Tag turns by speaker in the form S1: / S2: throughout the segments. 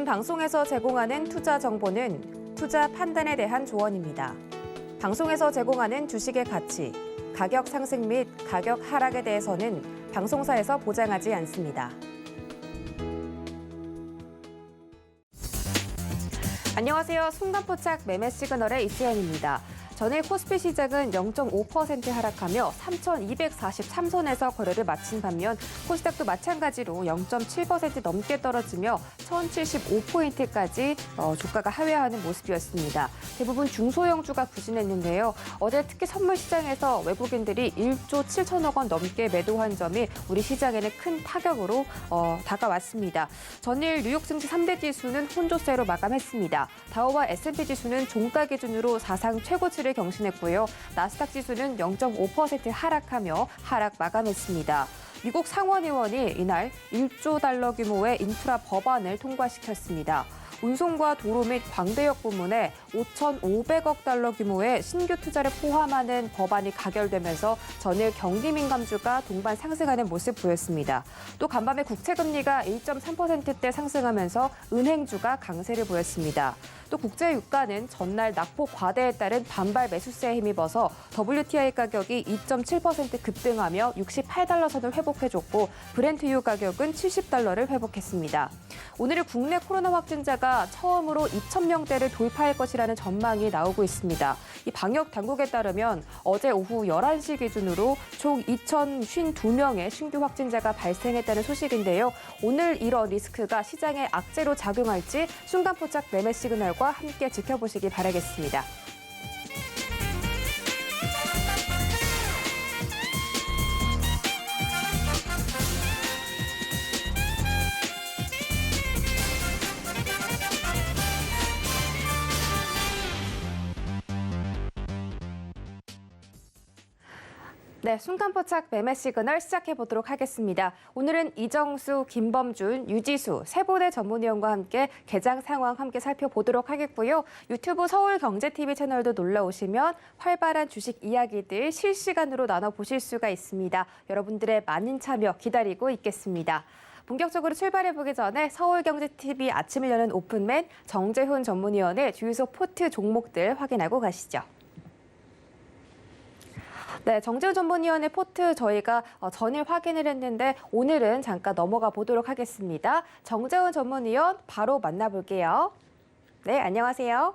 S1: 방송에서 제공하는 투자 정보는 투자 판단에 대한 조언입니다. 방송에서 제공하는 주식의 가치, 가격 상승 및 가격 하락에 대해서는 방송사에서 보장하지 않습니다. 안녕하세요. 순간포착 매매 시그널의 이수연입니다. 전일 코스피 시장은 0.5% 하락하며 3,243선에서 거래를 마친 반면 코스닥도 마찬가지로 0.7% 넘게 떨어지며 1,075포인트까지 주가가 하회하는 모습이었습니다. 대부분 중소형주가 부진했는데요. 어제 특히 선물 시장에서 외국인들이 1조 7천억 원 넘게 매도한 점이 우리 시장에는 큰 타격으로 다가왔습니다. 전일 뉴욕 증시 3대 지수는 혼조세로 마감했습니다. 다우와 S&P 지수는 종가 기준으로 사상 최고치를 경신했고요. 나스닥 지수는 0.5% 하락하며 하락 마감했습니다. 미국 상원의원이 이날 1조 달러 규모의 인프라 법안을 통과시켰습니다. 운송과 도로 및 광대역 부문에 5,500억 달러 규모의 신규 투자를 포함하는 법안이 가결되면서 전일 경기 민감주가 동반 상승하는 모습 보였습니다. 또 간밤에 국채금리가 1.3%대 상승하면서 은행주가 강세를 보였습니다. 또 국제 유가는 전날 낙폭 과대에 따른 반발 매수세에 힘입어서 WTI 가격이 2.7% 급등하며 68달러 선을 회복해줬고 브렌트유 가격은 70달러를 회복했습니다. 오늘 국내 코로나 확진자가 처음으로 2,000명대를 돌파할 것이라는 전망이 나오고 있습니다. 이 방역 당국에 따르면 어제 오후 11시 기준으로 총 2,052명의 신규 확진자가 발생했다는 소식인데요. 오늘 이런 리스크가 시장에 악재로 작용할지 순간포착 매매 시그널과 함께 지켜보시기 바라겠습니다. 네, 순간포착 매매 시그널 시작해보도록 하겠습니다. 오늘은 이정수, 김범준, 유지수 세 분의 전문위원과 함께 개장 상황 함께 살펴보도록 하겠고요. 유튜브 서울경제TV 채널도 놀러오시면 활발한 주식 이야기들 실시간으로 나눠보실 수가 있습니다. 여러분들의 많은 참여 기다리고 있겠습니다. 본격적으로 출발해보기 전에 서울경제TV 아침을 여는 오픈맨 정재훈 전문위원의 주유소 포트 종목들 확인하고 가시죠. 네, 정재훈 전문위원의 포트 저희가 전일 확인을 했는데 오늘은 잠깐 넘어가 보도록 하겠습니다. 정재훈 전문위원 바로 만나볼게요. 네, 안녕하세요.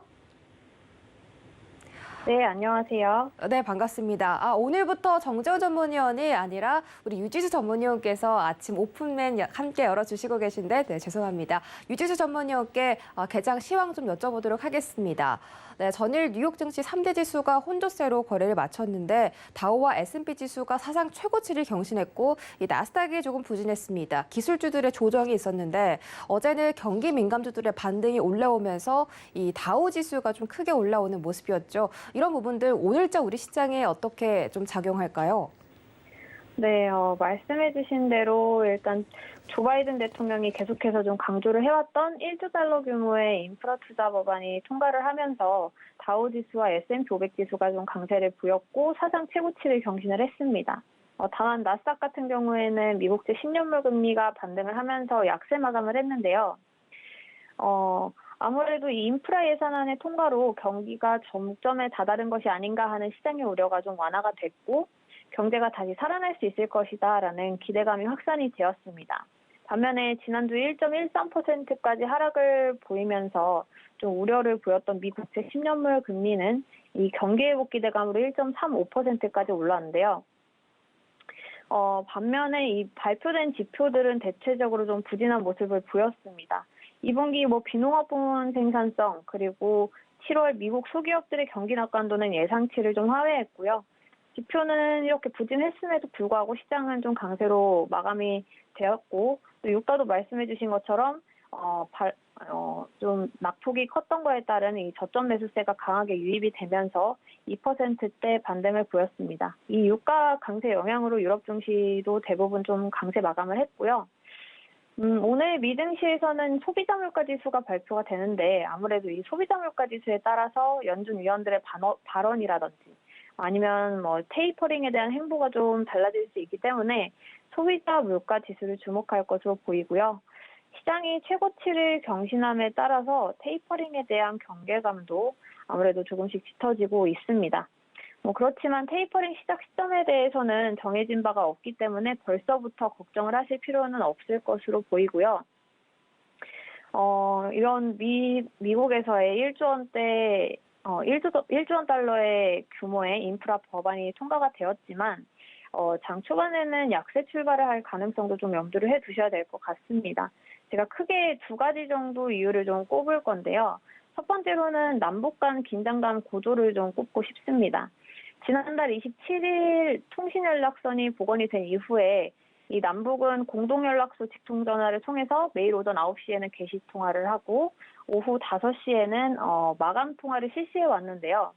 S2: 네, 안녕하세요.
S1: 네, 반갑습니다. 오늘부터 정재훈 전문위원이 아니라 우리 유지수 전문위원께서 아침 오픈맨 함께 열어주시고 계신데 네, 죄송합니다. 유지수 전문위원께 개장 시황 좀 여쭤보도록 하겠습니다. 네, 전일 뉴욕 증시 3대 지수가 혼조세로 거래를 마쳤는데 다우와 S&P 지수가 사상 최고치를 경신했고 이 나스닥이 조금 부진했습니다. 기술주들의 조정이 있었는데 어제는 경기 민감주들의 반등이 올라오면서 이 다우 지수가 좀 크게 올라오는 모습이었죠. 이런 부분들 오늘자 우리 시장에 어떻게 좀 작용할까요?
S2: 네, 말씀해 주신 대로 일단 조 바이든 대통령이 계속해서 좀 강조를 해왔던 1조 달러 규모의 인프라 투자 법안이 통과를 하면서 다우 지수와 S&P 500 지수가 좀 강세를 부였고 사상 최고치를 경신을 했습니다. 다만 나스닥 같은 경우에는 미국제 10년물 금리가 반등을 하면서 약세 마감을 했는데요. 아무래도 이 인프라 예산안의 통과로 경기가 정점에 다다른 것이 아닌가 하는 시장의 우려가 좀 완화가 됐고 경제가 다시 살아날 수 있을 것이다라는 기대감이 확산이 되었습니다. 반면에 지난주 1.13%까지 하락을 보이면서 좀 우려를 보였던 미국제 10년물 금리는 이 경기 회복 기대감으로 1.35%까지 올랐는데요. 반면에 이 발표된 지표들은 대체적으로 좀 부진한 모습을 보였습니다. 2분기 비농업 부문 생산성 그리고 7월 미국 소기업들의 경기 낙관도는 예상치를 좀 하회했고요. 지표는 이렇게 부진했음에도 불구하고 시장은 좀 강세로 마감이 되었고 또 유가도 말씀해 주신 것처럼 좀 낙폭이 컸던 거에 따른 이 저점 매수세가 강하게 유입이 되면서 2%대 반등을 보였습니다. 이 유가 강세 영향으로 유럽 증시도 대부분 좀 강세 마감을 했고요. 오늘 미증시에서는 소비자 물가 지수가 발표가 되는데 아무래도 이 소비자 물가 지수에 따라서 연준 위원들의 발언이라든지 아니면 테이퍼링에 대한 행보가 좀 달라질 수 있기 때문에 소비자 물가 지수를 주목할 것으로 보이고요. 시장이 최고치를 경신함에 따라서 테이퍼링에 대한 경계감도 아무래도 조금씩 짙어지고 있습니다. 그렇지만 테이퍼링 시작 시점에 대해서는 정해진 바가 없기 때문에 벌써부터 걱정을 하실 필요는 없을 것으로 보이고요. 이런 미국에서의 1조 원대 1조 원 달러의 규모의 인프라 법안이 통과가 되었지만 장 초반에는 약세 출발을 할 가능성도 좀 염두를 해두셔야 될 것 같습니다. 제가 크게 두 가지 정도 이유를 좀 꼽을 건데요. 첫 번째로는 남북 간 긴장감 고조를 좀 꼽고 싶습니다. 지난달 27일 통신연락선이 복원이 된 이후에 이 남북은 공동연락소 직통전화를 통해서 매일 오전 9시에는 게시 통화를 하고 오후 5시에는 마감 통화를 실시해 왔는데요.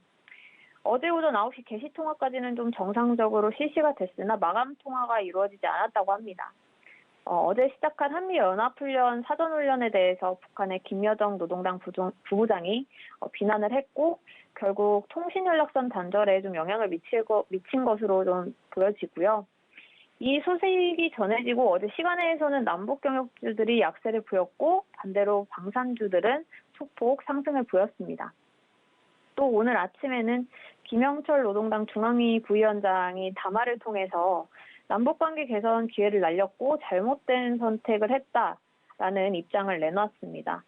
S2: 어제 오전 9시 게시 통화까지는 좀 정상적으로 실시가 됐으나 마감 통화가 이루어지지 않았다고 합니다. 어제 시작한 한미연합훈련 사전훈련에 대해서 북한의 김여정 노동당 부부장이 비난을 했고 결국 통신연락선 단절에 좀 영향을 미친 것으로 좀 보여지고요. 이 소식이 전해지고 어제 시간에서는 남북 경력주들이 약세를 보였고 반대로 방산주들은 소폭 상승을 보였습니다. 또 오늘 아침에는 김영철 노동당 중앙위 부위원장이 담화를 통해서 남북관계 개선 기회를 날렸고 잘못된 선택을 했다라는 입장을 내놨습니다.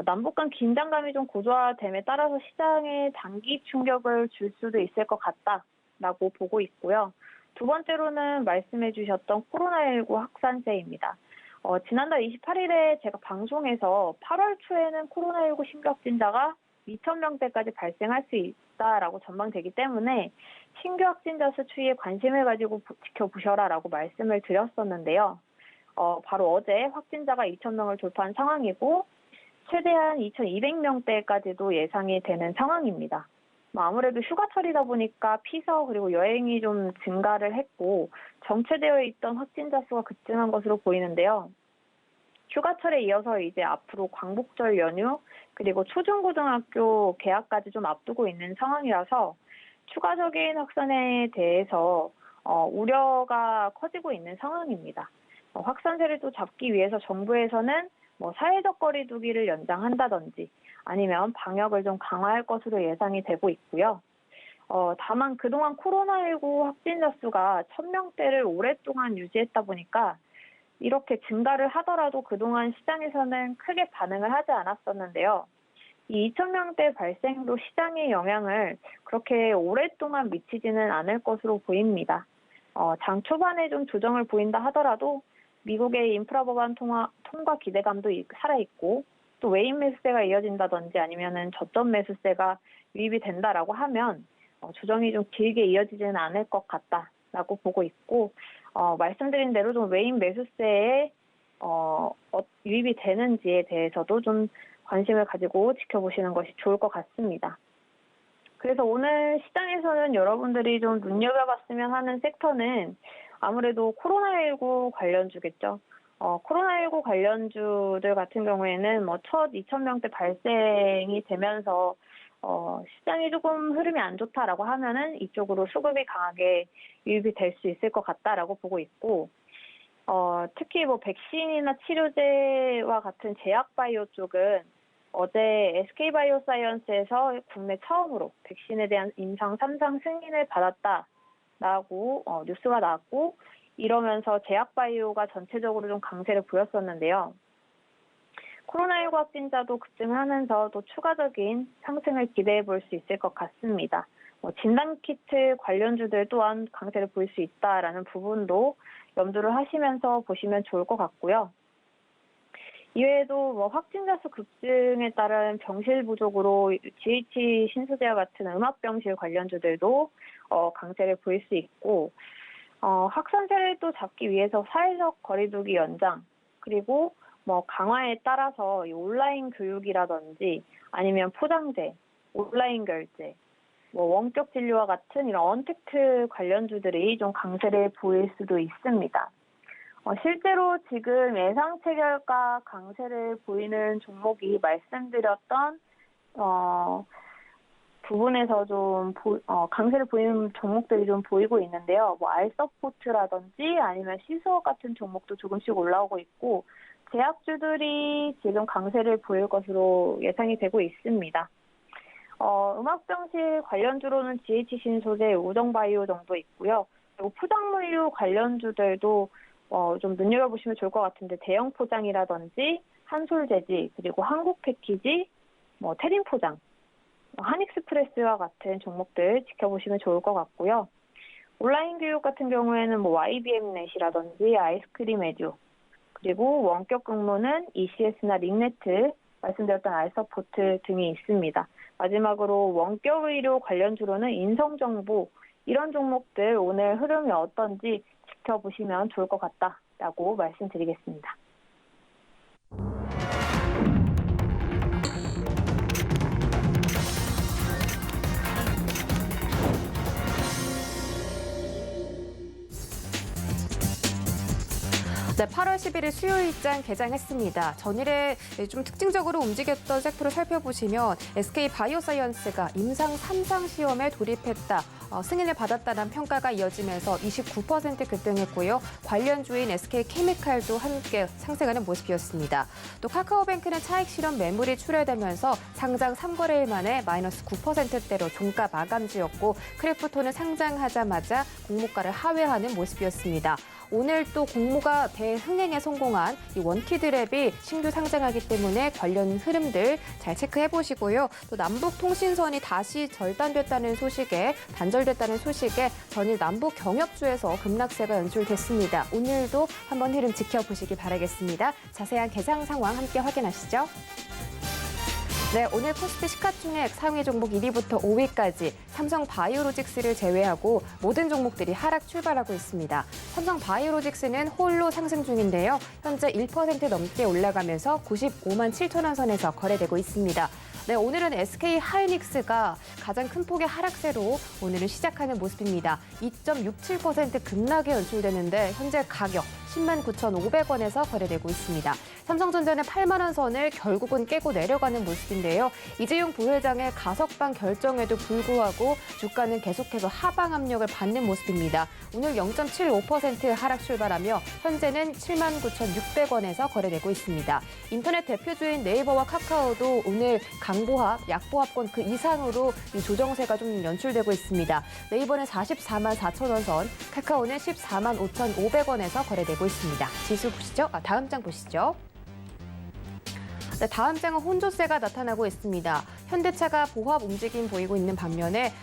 S2: 남북 간 긴장감이 좀 고조화됨에 따라서 시장에 단기 충격을 줄 수도 있을 것 같다라고 보고 있고요. 두 번째로는 말씀해 주셨던 코로나19 확산세입니다. 지난달 28일에 제가 방송에서 8월 초에는 코로나19 신규 확진자가 2,000명대까지 발생할 수 있다라고 전망되기 때문에 신규 확진자 수 추이에 관심을 가지고 지켜보셔라라고 말씀을 드렸었는데요. 바로 어제 확진자가 2,000명을 돌파한 상황이고 최대한 2,200명대까지도 예상이 되는 상황입니다. 아무래도 휴가철이다 보니까 피서 그리고 여행이 좀 증가를 했고 정체되어 있던 확진자 수가 급증한 것으로 보이는데요. 휴가철에 이어서 이제 앞으로 광복절 연휴 그리고 초중고등학교 개학까지 좀 앞두고 있는 상황이라서 추가적인 확산에 대해서 우려가 커지고 있는 상황입니다. 확산세를 또 잡기 위해서 정부에서는 사회적 거리 두기를 연장한다든지 아니면 방역을 좀 강화할 것으로 예상이 되고 있고요. 다만 그동안 코로나19 확진자 수가 1,000명대를 오랫동안 유지했다 보니까 이렇게 증가를 하더라도 그동안 시장에서는 크게 반응을 하지 않았었는데요. 이 2,000명대 발생도 시장의 영향을 그렇게 오랫동안 미치지는 않을 것으로 보입니다. 장 초반에 좀 조정을 보인다 하더라도 미국의 인프라 법안 통과 기대감도 살아있고 또 외인 매수세가 이어진다든지 아니면은 저점 매수세가 유입이 된다라고 하면 조정이 좀 길게 이어지지는 않을 것 같다라고 보고 있고 말씀드린 대로 좀 외인 매수세에 유입이 되는지에 대해서도 좀 관심을 가지고 지켜보시는 것이 좋을 것 같습니다. 그래서 오늘 시장에서는 여러분들이 좀 눈여겨봤으면 하는 섹터는 아무래도 코로나19 관련주겠죠. 코로나19 관련주들 같은 경우에는 첫 2,000명대 발생이 되면서 시장이 조금 흐름이 안 좋다라고 하면은 이쪽으로 수급이 강하게 유입이 될 수 있을 것 같다라고 보고 있고, 특히 백신이나 치료제와 같은 제약바이오 쪽은 어제 SK바이오사이언스에서 국내 처음으로 백신에 대한 임상 3상 승인을 받았다라고 뉴스가 나왔고, 이러면서 제약바이오가 전체적으로 좀 강세를 보였었는데요. 코로나19 확진자도 급증하면서 또 추가적인 상승을 기대해 볼 수 있을 것 같습니다. 진단키트 관련주들 또한 강세를 보일 수 있다라는 부분도 염두를 하시면서 보시면 좋을 것 같고요. 이외에도 확진자 수 급증에 따른 병실 부족으로 GH 신소재와 같은 음압병실 관련주들도 강세를 보일 수 있고, 확산세를 또 잡기 위해서 사회적 거리두기 연장, 그리고 강화에 따라서 이 온라인 교육이라든지 아니면 포장재, 온라인 결제, 원격 진료와 같은 이런 언택트 관련주들이 좀 강세를 보일 수도 있습니다. 실제로 지금 예상 체결가 강세를 보이는 종목이 말씀드렸던 부분에서 좀 강세를 보이는 종목들이 좀 보이고 있는데요. 알서포트라든지 아니면 시스워 같은 종목도 조금씩 올라오고 있고, 제약주들이 지금 강세를 보일 것으로 예상이 되고 있습니다. 음압병실 관련주로는 GH신소재, 우정바이오 정도 있고요. 그리고 포장물류 관련주들도 좀 눈여겨보시면 좋을 것 같은데 대형 포장이라든지 한솔재지, 그리고 한국패키지, 태림포장, 한익스프레스와 같은 종목들 지켜보시면 좋을 것 같고요. 온라인 교육 같은 경우에는 YBM넷이라든지 아이스크림 에듀, 그리고 원격 근무는 ECS나 링네트, 말씀드렸던 알서포트 등이 있습니다. 마지막으로 원격 의료 관련주로는 인성정보, 이런 종목들 오늘 흐름이 어떤지 지켜보시면 좋을 것 같다라고 말씀드리겠습니다.
S1: 네, 8월 11일 수요일장 개장했습니다. 전일에 좀 특징적으로 움직였던 섹터를 살펴보시면 SK바이오사이언스가 임상 3상 시험에 돌입했다. 승인을 받았다는 평가가 이어지면서 29% 급등했고요. 관련주인 SK케미칼도 함께 상승하는 모습이었습니다. 또 카카오뱅크는 차익 실현 매물이 출회되면서 상장 3거래일 만에 마이너스 9%대로 종가 마감지였고, 크래프톤은 상장하자마자 공모가를 하회하는 모습이었습니다. 오늘 또 공모가 대흥행에 성공한 이 원키드랩이 신규 상장하기 때문에 관련 흐름들 잘 체크해 보시고요. 또 남북통신선이 다시 단절됐다는 소식에 전일 남북 경협주에서 급락세가 연출됐습니다. 오늘도 한번 흐름 지켜보시기 바라겠습니다. 자세한 개장 상황 함께 확인하시죠. 네, 오늘 코스피 시가총액 상위 종목 1위부터 5위까지 삼성바이오로직스를 제외하고 모든 종목들이 하락 출발하고 있습니다. 삼성바이오로직스는 홀로 상승 중인데요. 현재 1% 넘게 올라가면서 95만 7천 원 선에서 거래되고 있습니다. 네, 오늘은 SK하이닉스가 가장 큰 폭의 하락세로 오늘은 시작하는 모습입니다. 2.67% 급락에 연출되는데 현재 가격 10만 9,500원에서 거래되고 있습니다. 삼성전자는 8만 원 선을 결국은 깨고 내려가는 모습인데요. 이재용 부회장의 가석방 결정에도 불구하고 주가는 계속해서 하방 압력을 받는 모습입니다. 오늘 0.75% 하락 출발하며 현재는 7만 9,600원에서 거래되고 있습니다. 인터넷 대표주인 네이버와 카카오도 오늘 강보합, 약보합권 그 이상으로 이 조정세가 좀 연출되고 있습니다. 네이버는 44만 4천 원 선, 카카오는 14만 5,500원에서 거래되고 있습니다. 지수 보시죠. 다음 장 보시죠. 네, 다음 장은 혼조세가 나타나고 있습니다. 현대차가 보합 움직임 보이고 있는 반면에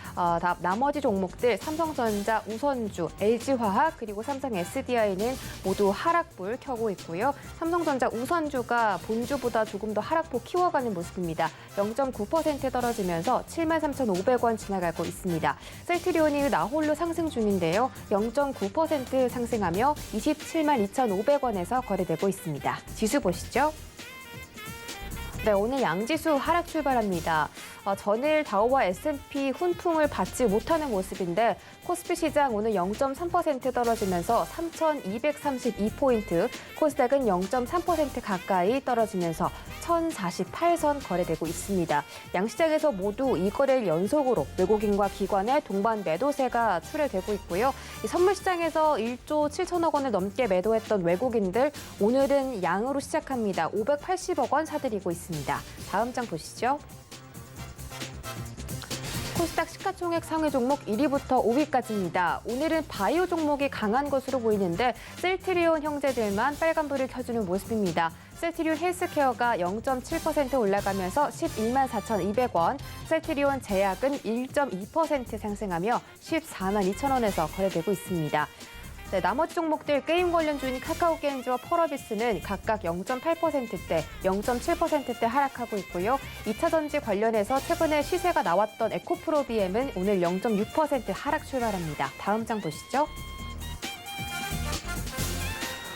S1: 나머지 종목들 삼성전자, 우선주, LG화학 그리고 삼성 SDI는 모두 하락불 켜고 있고요. 삼성전자 우선주가 본주보다 조금 더 하락폭 키워가는 모습입니다. 0.9% 떨어지면서 73,500원 지나가고 있습니다. 셀트리온이 나홀로 상승 중인데요. 0.9% 상승하며 27만 2,500원에서 거래되고 있습니다. 지수 보시죠. 네, 오늘 양지수 하락 출발합니다. 전일 다우와 S&P 훈풍을 받지 못하는 모습인데 코스피 시장 오늘 0.3% 떨어지면서 3,232포인트, 코스닥은 0.3% 가까이 떨어지면서 1,048선 거래되고 있습니다. 양시장에서 모두 이 거래일 연속으로 외국인과 기관의 동반 매도세가 출회되고 있고요. 선물시장에서 1조 7천억 원을 넘게 매도했던 외국인들 오늘은 양으로 시작합니다. 580억 원 사들이고 있습니다. 다음 장 보시죠. 코스닥 시가총액 상위 종목 1위부터 5위까지입니다. 오늘은 바이오 종목이 강한 것으로 보이는데 셀트리온 형제들만 빨간불을 켜주는 모습입니다. 셀트리온 헬스케어가 0.7% 올라가면서 11만 4,200원, 셀트리온 제약은 1.2% 상승하며 14만 2천 원에서 거래되고 있습니다. 네, 나머지 종목들 게임 관련주인 카카오게임즈와 펄어비스는 각각 0.8%대, 0.7%대 하락하고 있고요. 2차 전지 관련해서 최근에 시세가 나왔던 에코프로비엠은 오늘 0.6% 하락 출발합니다. 다음 장 보시죠.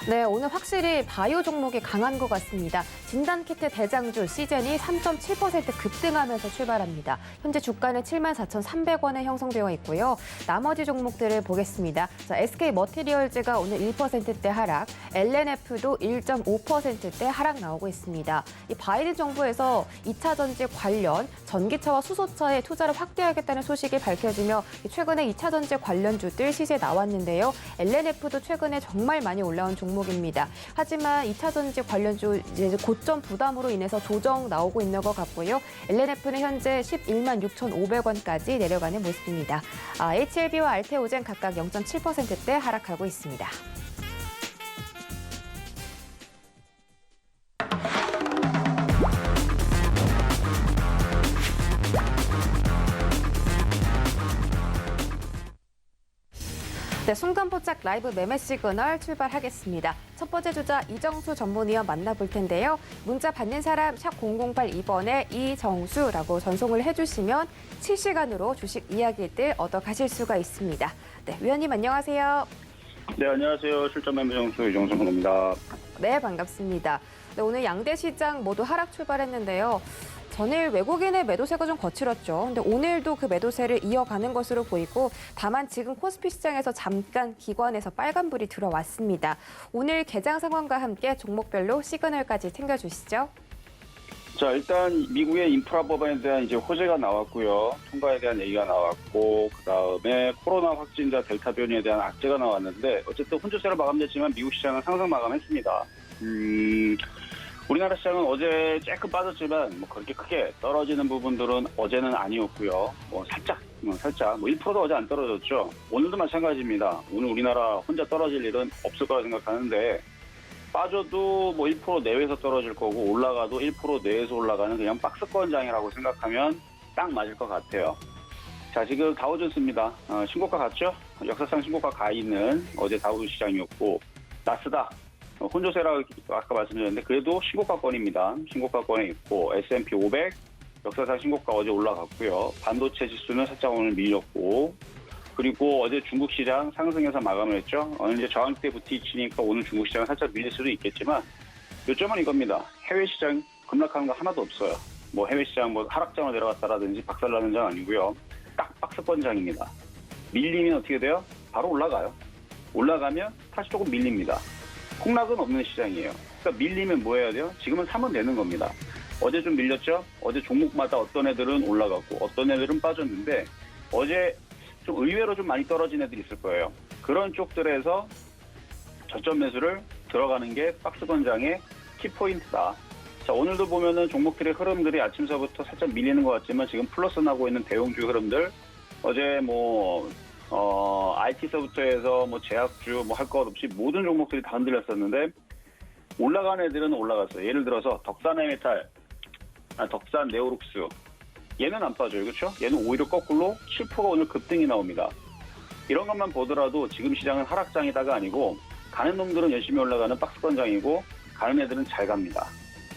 S1: 네, 오늘 확실히 바이오 종목이 강한 것 같습니다. 진단키트 대장주 시젠이 3.7% 급등하면서 출발합니다. 현재 주가는 74,300원에 형성되어 있고요. 나머지 종목들을 보겠습니다. 자, SK머티리얼즈가 오늘 1%대 하락, LNF도 1.5%대 하락 나오고 있습니다. 이 바이든 정부에서 2차 전지 관련 전기차와 수소차에 투자를 확대하겠다는 소식이 밝혀지며 최근에 2차 전지 관련주들 시세 나왔는데요. LNF도 최근에 정말 많이 올라온 종목 종목입니다. 하지만 2차전지 관련주 이제 고점 부담으로 인해서 조정 나오고 있는 것 같고요. LNF는 현재 11만 6,500원까지 내려가는 모습입니다. HLB와 알테오젠 각각 0.7%대 하락하고 있습니다. 네, 순간포착 라이브 매매 시그널 출발하겠습니다. 첫 번째 주자 이정수 전문위원 만나볼 텐데요. 문자 받는 사람 샵 0082번에 이정수라고 전송을 해주시면 실시간으로 주식 이야기들 얻어가실 수가 있습니다. 네, 위원님 안녕하세요.
S3: 네, 안녕하세요. 출전 매매 정수 이정수 전문입니다.
S1: 네, 반갑습니다. 네, 오늘 양대 시장 모두 하락 출발했는데요. 전일 외국인의 매도세가 좀 거칠었죠. 근데 오늘도 그 매도세를 이어가는 것으로 보이고 다만 지금 코스피 시장에서 잠깐 기관에서 빨간불이 들어왔습니다. 오늘 개장 상황과 함께 종목별로 시그널까지 챙겨주시죠.
S3: 자, 일단 미국의 인프라 법안에 대한 이제 호재가 나왔고요. 통과에 대한 얘기가 나왔고, 그다음에 코로나 확진자 델타 변이에 대한 악재가 나왔는데 어쨌든 혼조세로 마감됐지만 미국 시장은 상승 마감했습니다. 우리나라 시장은 어제 조금 빠졌지만 뭐 그렇게 크게 떨어지는 부분들은 어제는 아니었고요. 살짝 1%도 어제 안 떨어졌죠. 오늘도 마찬가지입니다. 오늘 우리나라 혼자 떨어질 일은 없을 거라 생각하는데 빠져도 뭐 1% 내외에서 떨어질 거고 올라가도 1% 내에서 올라가는 그냥 박스권장이라고 생각하면 딱 맞을 것 같아요. 자, 지금 다우존스입니다. 신고가 갔죠? 역사상 신고가 가 있는 어제 다우존스 시장이었고 나스닥 혼조세라고 아까 말씀드렸는데 그래도 신고가권입니다. 신고가권에 있고 S&P 500 역사상 신고가 어제 올라갔고요. 반도체 지수는 살짝 오늘 밀렸고 그리고 어제 중국 시장 상승해서 마감을 했죠. 이제 저항대 부딪히니까 오늘 중국 시장은 살짝 밀릴 수도 있겠지만 요점은 이겁니다. 해외 시장 급락하는 거 하나도 없어요. 뭐 해외 시장 뭐 하락장으로 내려갔다라든지 박살나는 장 아니고요. 딱 박스권장입니다. 밀리면 어떻게 돼요? 바로 올라가요. 올라가면 다시 조금 밀립니다. 폭락은 없는 시장이에요. 그러니까 밀리면 뭐 해야 돼요? 지금은 사면 되는 겁니다. 어제 좀 밀렸죠? 어제 종목마다 어떤 애들은 올라갔고 어떤 애들은 빠졌는데 어제 좀 의외로 좀 많이 떨어진 애들이 있을 거예요. 그런 쪽들에서 저점 매수를 들어가는 게 박스권장의 키포인트다. 자, 오늘도 보면은 종목들의 흐름들이 아침서부터 살짝 밀리는 것 같지만 지금 플러스 나고 있는 대형주 흐름들 어제 IT서부터 해서 제약주 할 것 없이 모든 종목들이 다 흔들렸었는데 올라간 애들은 올라갔어요. 예를 들어서 덕산에메탈, 덕산 네오룩스 얘는 안 빠져요. 그렇죠? 얘는 오히려 거꾸로 7%가 오늘 급등이 나옵니다. 이런 것만 보더라도 지금 시장은 하락장이다가 아니고 가는 놈들은 열심히 올라가는 박스권장이고 가는 애들은 잘 갑니다.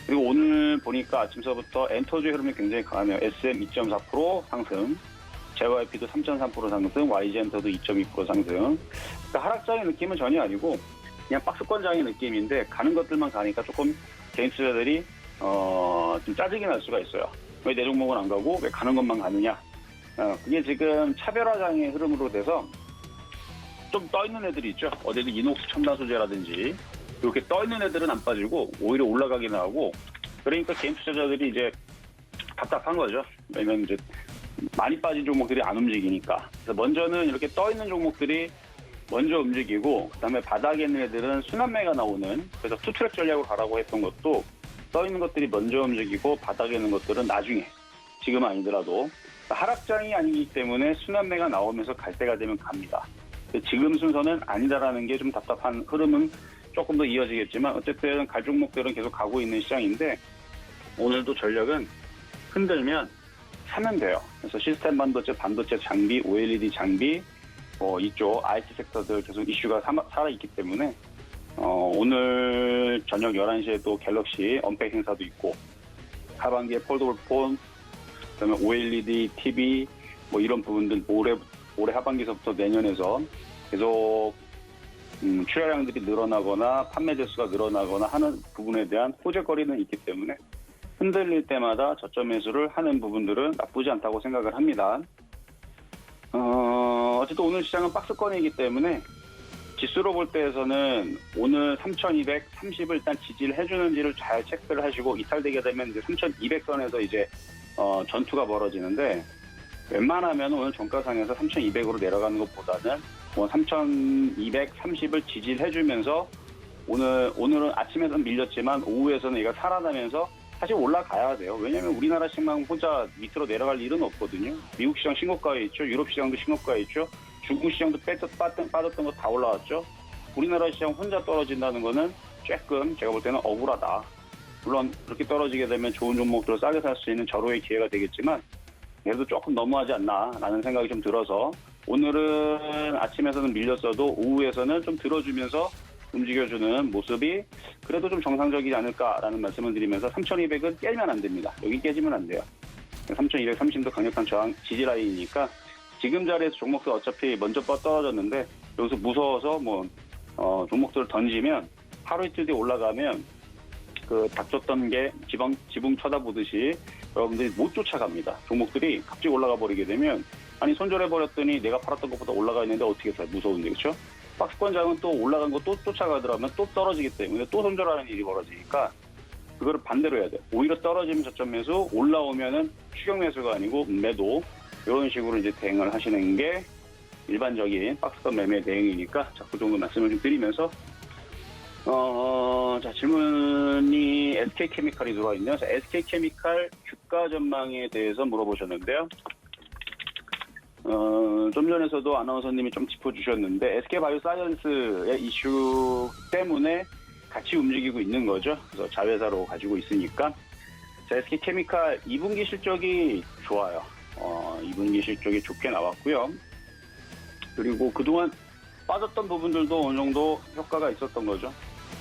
S3: 그리고 오늘 보니까 아침서부터 엔터주의 흐름이 굉장히 강하네요. SM 2.4% 상승, JYP도 3.3% 상승, YG엔터도 2.2% 상승. 그러니까 하락장의 느낌은 전혀 아니고 그냥 박스권장의 느낌인데 가는 것들만 가니까 조금 개인 투자자들이 좀 짜증이 날 수가 있어요. 왜 내 종목은 안 가고 왜 가는 것만 가느냐. 그게 지금 차별화장의 흐름으로 돼서 좀 떠있는 애들이 있죠. 어제도 이녹스 첨단 소재라든지 이렇게 떠있는 애들은 안 빠지고 오히려 올라가기는 하고 그러니까 개인 투자자들이 이제 답답한 거죠. 왜냐면 이제 많이 빠진 종목들이 안 움직이니까. 그래서 먼저는 이렇게 떠있는 종목들이 먼저 움직이고 그다음에 바닥에 있는 애들은 순환매가 나오는 그래서 투트랙 전략으로 가라고 했던 것도 떠있는 것들이 먼저 움직이고 바닥에 있는 것들은 나중에 지금은 아니더라도 하락장이 아니기 때문에 순환매가 나오면서 갈 때가 되면 갑니다. 지금 순서는 아니다라는 게 좀 답답한 흐름은 조금 더 이어지겠지만 어쨌든 갈 종목들은 계속 가고 있는 시장인데 오늘도 전력은 흔들면 사면 돼요. 그래서 시스템 반도체 장비, OLED 장비 이쪽 IT 섹터들 계속 이슈가 살아있기 때문에 오늘 저녁 11시에도 갤럭시 언팩 행사도 있고 하반기에 폴더블 폰, 그다음에 OLED TV 이런 부분들 올해 하반기서부터 내년에서 계속 출하량들이 늘어나거나 판매 대수가 늘어나거나 하는 부분에 대한 호재거리는 있기 때문에 흔들릴 때마다 저점 매수를 하는 부분들은 나쁘지 않다고 생각을 합니다. 어쨌든 오늘 시장은 박스권이기 때문에 지수로 볼 때에서는 오늘 3,230을 일단 지지를 해주는지를 잘 체크를 하시고 이탈되게 되면 이제 3,200선에서 이제 전투가 벌어지는데 웬만하면 오늘 종가상에서 3,200으로 내려가는 것보다는 3,230을 지지를 해주면서 오늘은 아침에는 밀렸지만 오후에서는 얘가 살아나면서 사실 올라가야 돼요. 왜냐하면 우리나라 시장만 혼자 밑으로 내려갈 일은 없거든요. 미국 시장 신고가에 있죠. 유럽 시장도 신고가에 있죠. 중국 시장도 빠졌던 거 다 올라왔죠. 우리나라 시장 혼자 떨어진다는 거는 조금 제가 볼 때는 억울하다. 물론 그렇게 떨어지게 되면 좋은 종목들을 싸게 살 수 있는 절호의 기회가 되겠지만 그래도 조금 너무하지 않나라는 생각이 좀 들어서 오늘은 아침에서는 밀렸어도 오후에서는 좀 들어주면서 움직여주는 모습이 그래도 좀 정상적이지 않을까라는 말씀을 드리면서 3,200은 깨면 안 됩니다. 여기 깨지면 안 돼요. 3,230도 강력한 저항 지지 라인이니까 지금 자리에서 종목들 어차피 먼저 떨어졌는데 여기서 무서워서 종목들을 던지면 하루 이틀 뒤에 올라가면 그 닥쳤던 게 지붕 쳐다보듯이 여러분들이 못 쫓아갑니다. 종목들이 갑자기 올라가 버리게 되면 아니 손절해 버렸더니 내가 팔았던 것보다 올라가 있는데 어떻게 해서 무서운데 그렇죠? 박스권장은 또 올라간 거 또 쫓아가더라면 또 떨어지기 때문에 또 손절하는 일이 벌어지니까 그거를 반대로 해야 돼. 오히려 떨어지면 저점 매수, 올라오면은 추격 매수가 아니고 매도 이런 식으로 이제 대응을 하시는 게 일반적인 박스권 매매 대응이니까 자, 그 정도 말씀을 좀 드리면서 자, 질문이 SK케미칼이 들어와 있네요. 자, SK케미칼 주가 전망에 대해서 물어보셨는데요. 좀 전에서도 아나운서님이 좀 짚어주셨는데 SK바이오사이언스의 이슈 때문에 같이 움직이고 있는 거죠. 그래서 자회사로 가지고 있으니까. 자, SK케미칼 2분기 실적이 좋아요. 2분기 실적이 좋게 나왔고요. 그리고 그동안 빠졌던 부분들도 어느 정도 효과가 있었던 거죠.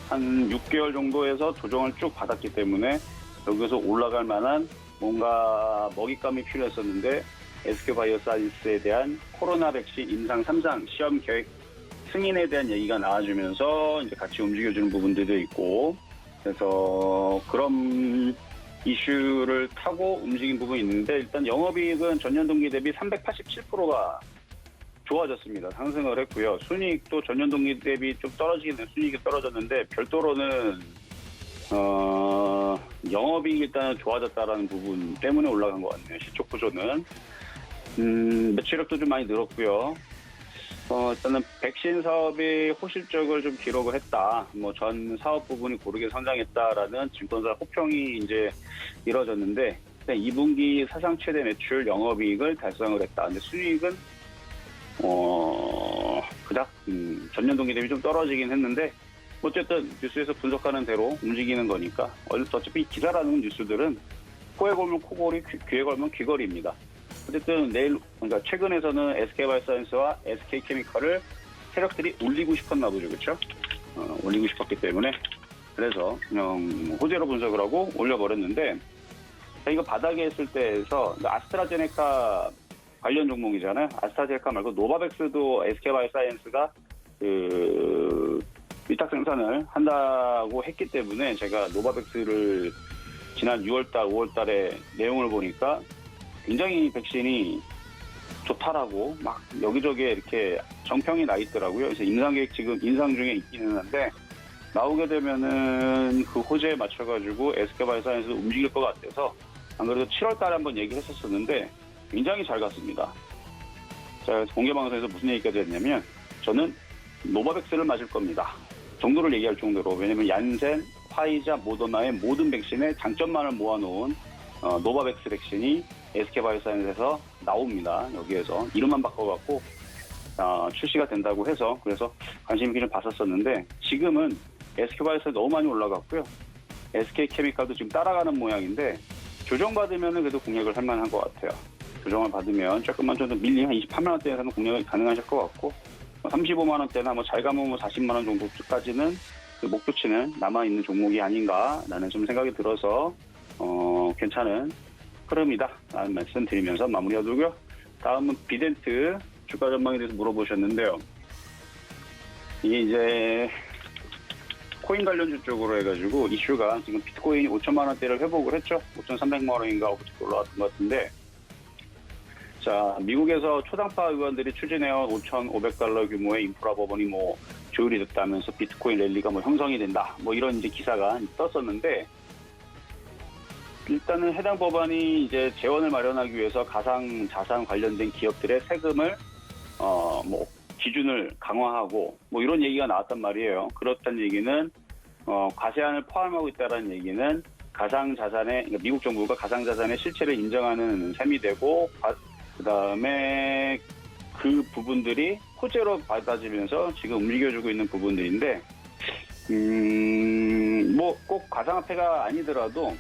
S3: 한 6개월 정도에서 조정을 쭉 받았기 때문에 여기서 올라갈 만한 뭔가 먹잇감이 필요했었는데 SK바이오사이언스에 대한 코로나 백신 임상 3상 시험 계획 승인에 대한 얘기가 나와주면서 이제 같이 움직여주는 부분들도 있고 그래서 그런 이슈를 타고 움직인 부분이 있는데 일단 영업이익은 전년 동기 대비 387%가 좋아졌습니다. 상승을 했고요. 순이익도 전년 동기 대비 좀 떨어지긴 해 순이익이 떨어졌는데 별도로는 영업이익이 일단 좋아졌다라는 부분 때문에 올라간 것 같네요. 실적 구조는 매출액도 좀 많이 늘었고요. 일단은 백신 사업이 호실적을 좀 기록을 했다. 전 사업 부분이 고르게 성장했다라는 증권사 호평이 이제 이뤄졌는데 2분기 사상 최대 매출 영업이익을 달성을 했다. 근데 수익은 그닥 전년 동기 대비 좀 떨어지긴 했는데 어쨌든 뉴스에서 분석하는 대로 움직이는 거니까 어차피 기사라는 뉴스들은 코에 걸면 코걸이, 귀에 걸면 귀걸이입니다. 어쨌든 그러니까 최근에서는 SK바이오사이언스와 SK케미칼을 세력들이 올리고 싶었나 보죠, 그렇죠? 올리고 싶었기 때문에 그래서 그냥 호재로 분석을 하고 올려버렸는데 이거 바닥에 있을 때에서 아스트라제네카 관련 종목이잖아요. 아스트라제네카 말고 노바백스도 SK바이오사이언스가 위탁 생산을 한다고 했기 때문에 제가 노바백스를 지난 6월달, 5월달에 내용을 보니까 굉장히 백신이 좋다라고 막 여기저기에 이렇게 정평이 나 있더라고요. 그래서 임상계획 지금 인상 중에 있기는 한데 나오게 되면은 그 호재에 맞춰가지고 SK바이오사이언스 움직일 것 같아서 안 그래도 7월달에 한번 얘기했었었는데 굉장히 잘 갔습니다. 자, 공개방송에서 무슨 얘기까지 했냐면 저는 노바백스를 맞을 겁니다. 정도를 얘기할 정도로 왜냐면 얀센, 화이자, 모더나의 모든 백신의 장점만을 모아놓은 노바백스 백신이 SK바이오사이언스에서 나옵니다. 여기에서 이름만 바꿔갖고 출시가 된다고 해서 그래서 관심 있게 좀 봤었었는데 지금은 SK바이오사이언스 너무 많이 올라갔고요. SK케미칼도 지금 따라가는 모양인데 조정받으면 그래도 공략을 할 만한 것 같아요. 조정을 받으면 조금만 좀 더 밀린 한 28만 원대에서는 공략이 가능하실 것 같고 35만 원대나 잘 가면 40만 원 정도까지는 그 목표치는 남아있는 종목이 아닌가라는 좀 생각이 들어서 괜찮은 흐름이다 라는 말씀 드리면서 마무리하고요. 다음은 비덴트 주가 전망에 대해서 물어보셨는데요. 이게 이제 코인 관련주 쪽으로 해가지고 이슈가 지금 비트코인이 5천만 원대를 회복을 했죠. 5,300만 원인가 올라왔던 것 같은데 자, 미국에서 초당파 의원들이 추진해온 5,500달러 규모의 인프라 법안이 조율이 됐다면서 비트코인 랠리가 형성이 된다. 이런 이제 기사가 떴었는데 일단은 해당 법안이 이제 재원을 마련하기 위해서 가상 자산 관련된 기업들의 세금을 기준을 강화하고 뭐 이런 얘기가 나왔단 말이에요. 그렇다는 얘기는 과세안을 포함하고 있다는 얘기는 가상자산의 그러니까 미국 정부가 가상자산의 실체를 인정하는 셈이 되고 그다음에 그 부분들이 호재로 받아지면서 지금 움직여주고 있는 부분들인데 뭐 꼭 가상화폐가 아니더라도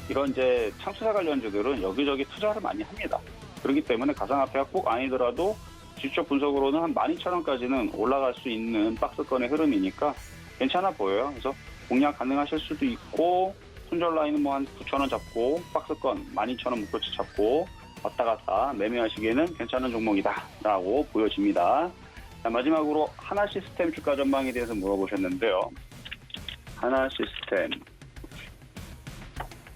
S3: 이런 이제 창투사 관련주들은 여기저기 투자를 많이 합니다. 그렇기 때문에 가상화폐가 꼭 아니더라도 지적 분석으로는 한 12,000원까지는 올라갈 수 있는 박스권의 흐름이니까 괜찮아 보여요. 그래서 공략 가능하실 수도 있고 손절 라인은 뭐 한 9,000원 잡고 박스권 12,000원 목표치 잡고 왔다 갔다 매매하시기에는 괜찮은 종목이다라고 보여집니다. 자, 마지막으로 하나시스템 주가 전망에 대해서 물어보셨는데요. 하나시스템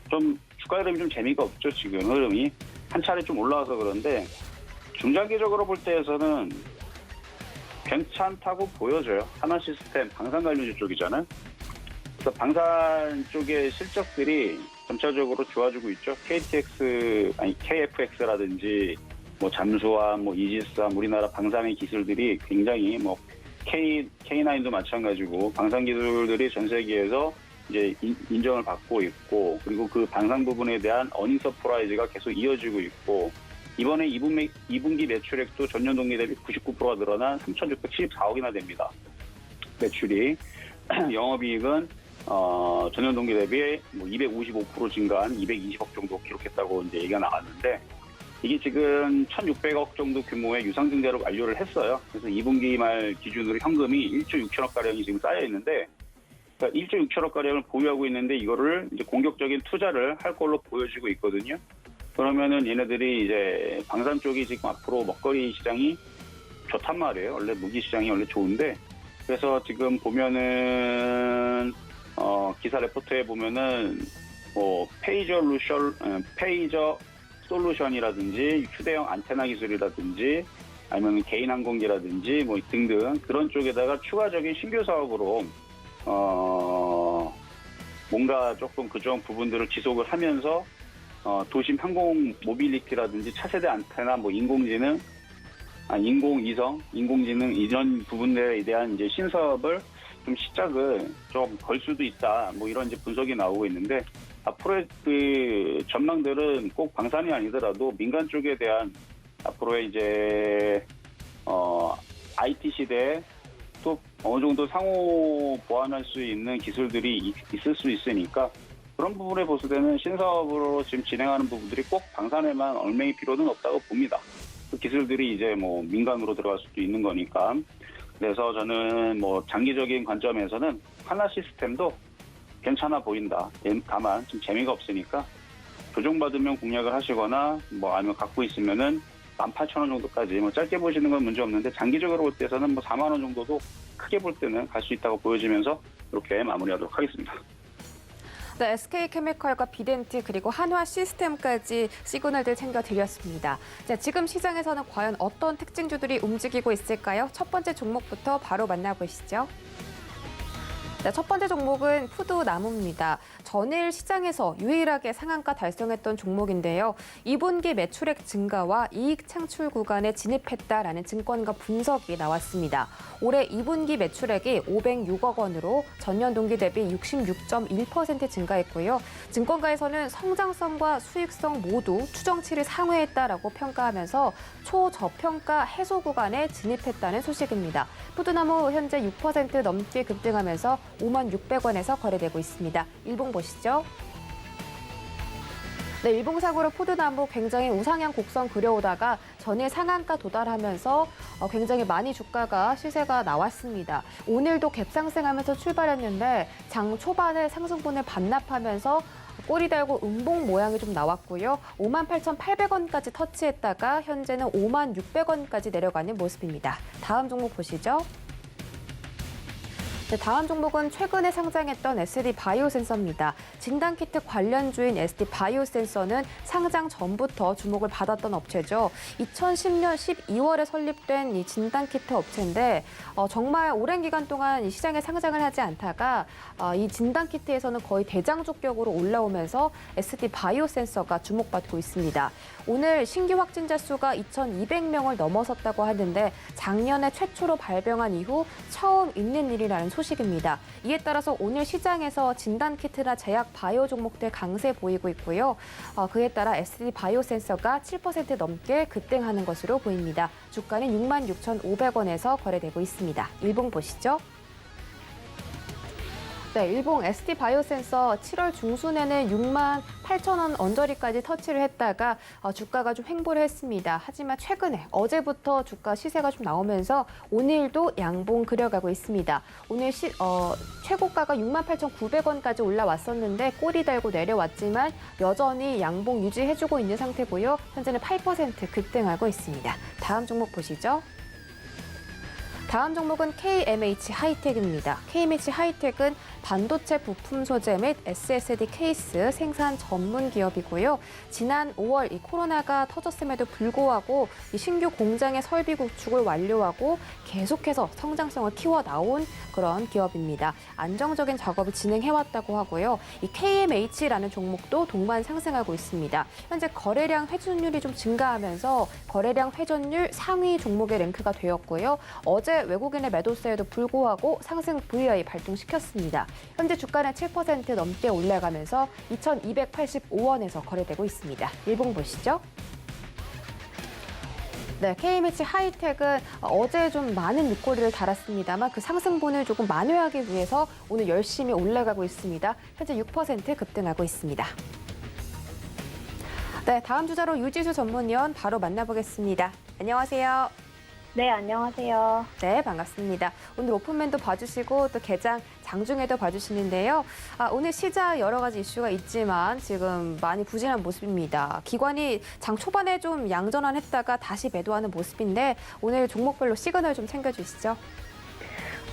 S3: 좀 주가 흐름이 좀 재미가 없죠. 지금 흐름이 한 차례 좀 올라와서 그런데 중장기적으로 볼 때에서는 괜찮다고 보여져요. 하나시스템 방산 관련주 쪽이잖아요. 그래서 방산 쪽의 실적들이 점차적으로 좋아지고 있죠. KFX라든지 뭐 잠수함, 뭐 이지스함, 우리나라 방산의 기술들이 굉장히 뭐 K9도 마찬가지고 방산 기술들이 전 세계에서 이제 인정을 받고 있고 그리고 그 방산 부분에 대한 어닝 서프라이즈가 계속 이어지고 있고 이번에 2분기 매출액도 전년 동기 대비 99%가 늘어난 3,674억이나 됩니다. 매출이 영업이익은 전년 동기 대비 뭐 255% 증가한 220억 정도 기록했다고 이제 얘기가 나왔는데 이게 지금 1,600억 정도 규모의 유상증자로 완료를 했어요. 그래서 2분기 말 기준으로 현금이 1조 6천억 가량이 지금 쌓여 있는데 그러니까 1조 6천억 가량을 보유하고 있는데 이거를 이제 공격적인 투자를 할 걸로 보여지고 있거든요. 그러면은 얘네들이 이제 방산 쪽이 지금 앞으로 먹거리 시장이 좋단 말이에요. 원래 무기 시장이 원래 좋은데 그래서 지금 보면은 기사 레포트에 보면은 뭐 페이저 솔루션이라든지 휴대용 안테나 기술이라든지 아니면 개인 항공기라든지 뭐 등등 그런 쪽에다가 추가적인 신규 사업으로 뭔가 조금 그런 부분들을 지속을 하면서 도심 항공 모빌리티라든지 차세대 안테나 뭐 인공지능 인공위성 인공지능 이런 부분들에 대한 이제 신사업을 좀 시작을 좀 걸 수도 있다 뭐 이런 이제 분석이 나오고 있는데 앞으로의 그 전망들은 꼭 방산이 아니더라도 민간 쪽에 대한 앞으로의 이제 IT 시대에 또 어느 정도 상호 보완할 수 있는 기술들이 있을 수 있으니까 그런 부분에 봤을 때는 신사업으로 지금 진행하는 부분들이 꼭 방산에만 얽매일 필요는 없다고 봅니다. 그 기술들이 이제 뭐 민간으로 들어갈 수도 있는 거니까. 그래서 저는 뭐 장기적인 관점에서는 하나 시스템도 괜찮아 보인다. 다만 좀 재미가 없으니까 조정받으면 공략을 하시거나 뭐 아니면 갖고 있으면은 18,000원 정도까지 뭐 짧게 보시는 건 문제 없는데 장기적으로 볼 때서는 뭐 4만 원 정도도 크게 볼 때는 갈 수 있다고 보여지면서 이렇게 마무리하도록 하겠습니다.
S1: 네, SK케미컬과 비덴티 그리고 한화 시스템까지 시그널들 챙겨드렸습니다. 자, 지금 시장에서는 과연 어떤 특징주들이 움직이고 있을까요? 첫 번째 종목부터 바로 만나보시죠. 네, 첫 번째 종목은 푸드나무입니다. 전일 시장에서 유일하게 상한가 달성했던 종목인데요. 2분기 매출액 증가와 이익 창출 구간에 진입했다라는 증권가 분석이 나왔습니다. 올해 2분기 매출액이 506억 원으로 전년 동기 대비 66.1% 증가했고요. 증권가에서는 성장성과 수익성 모두 추정치를 상회했다라고 평가하면서 초저평가 해소 구간에 진입했다는 소식입니다. 푸드나무 현재 6% 넘게 급등하면서 56,600원에서 거래되고 있습니다. 일봉 보시죠. 네, 일봉상으로 푸드나무 굉장히 우상향 곡선 그려오다가 전일 상한가 도달하면서 굉장히 많이 주가가 시세가 나왔습니다. 오늘도 갭상승하면서 출발했는데 장 초반에 상승분을 반납하면서 꼬리 달고 음봉 모양이 좀 나왔고요. 58,800원까지 터치했다가 현재는 56,000원까지 내려가는 모습입니다. 다음 종목 보시죠. 네, 다음 종목은 최근에 상장했던 SD 바이오센서입니다. 진단키트 관련주인 SD 바이오센서는 상장 전부터 주목을 받았던 업체죠. 2010년 12월에 설립된 이 진단키트 업체인데 정말 오랜 기간 동안 이 시장에 상장을 하지 않다가 이 진단키트에서는 거의 대장주격으로 올라오면서 SD 바이오센서가 주목받고 있습니다. 오늘 신규 확진자 수가 2,200명을 넘어섰다고 하는데 작년에 최초로 발병한 이후 처음 있는 일이라는 소식입니다. 이에 따라서 오늘 시장에서 진단키트나 제약 바이오 종목들 강세 보이고 있고요. 그에 따라 SD 바이오센서가 7% 넘게 급등하는 것으로 보입니다. 주가는 66,500원에서 거래되고 있습니다. 일봉 보시죠. 네, 일봉 SD 바이오센서 7월 중순에는 68,000원 언저리까지 터치를 했다가 주가가 좀 횡보를 했습니다. 하지만 최근에 어제부터 주가 시세가 좀 나오면서 오늘도 양봉 그려가고 있습니다. 오늘 최고가가 68,900원까지 올라왔었는데 꼬리 달고 내려왔지만 여전히 양봉 유지해주고 있는 상태고요. 현재는 8% 급등하고 있습니다. 다음 종목 보시죠. 다음 종목은 KMH 하이텍입니다. KMH 하이텍은 반도체 부품 소재 및 SSD 케이스 생산 전문 기업이고요. 지난 5월 이 코로나가 터졌음에도 불구하고 이 신규 공장의 설비 구축을 완료하고 계속해서 성장성을 키워 나온 그런 기업입니다. 안정적인 작업을 진행해왔다고 하고요. 이 KMH라는 종목도 동반 상승하고 있습니다. 현재 거래량 회전율이 좀 증가하면서 거래량 회전율 상위 종목의 랭크가 되었고요. 어제 외국인의 매도세에도 불구하고 상승 VI 발동시켰습니다. 현재 주가는 7% 넘게 올라가면서 2,285원에서 거래되고 있습니다. 일봉 보시죠. 네, KMH 하이텍은 어제 좀 많은 밑거리를 달았습니다만 그 상승분을 조금 만회하기 위해서 오늘 열심히 올라가고 있습니다. 현재 6% 급등하고 있습니다. 네, 다음 주자로 유지수 전문위원 바로 만나보겠습니다. 안녕하세요.
S2: 네, 안녕하세요.
S1: 네, 반갑습니다. 오늘 오픈맨도 봐주시고 또 개장 장중에도 봐주시는데요. 오늘 시장 여러 가지 이슈가 있지만 지금 많이 부진한 모습입니다. 기관이 장 초반에 좀 양전환했다가 다시 매도하는 모습인데 오늘 종목별로 시그널 좀 챙겨주시죠.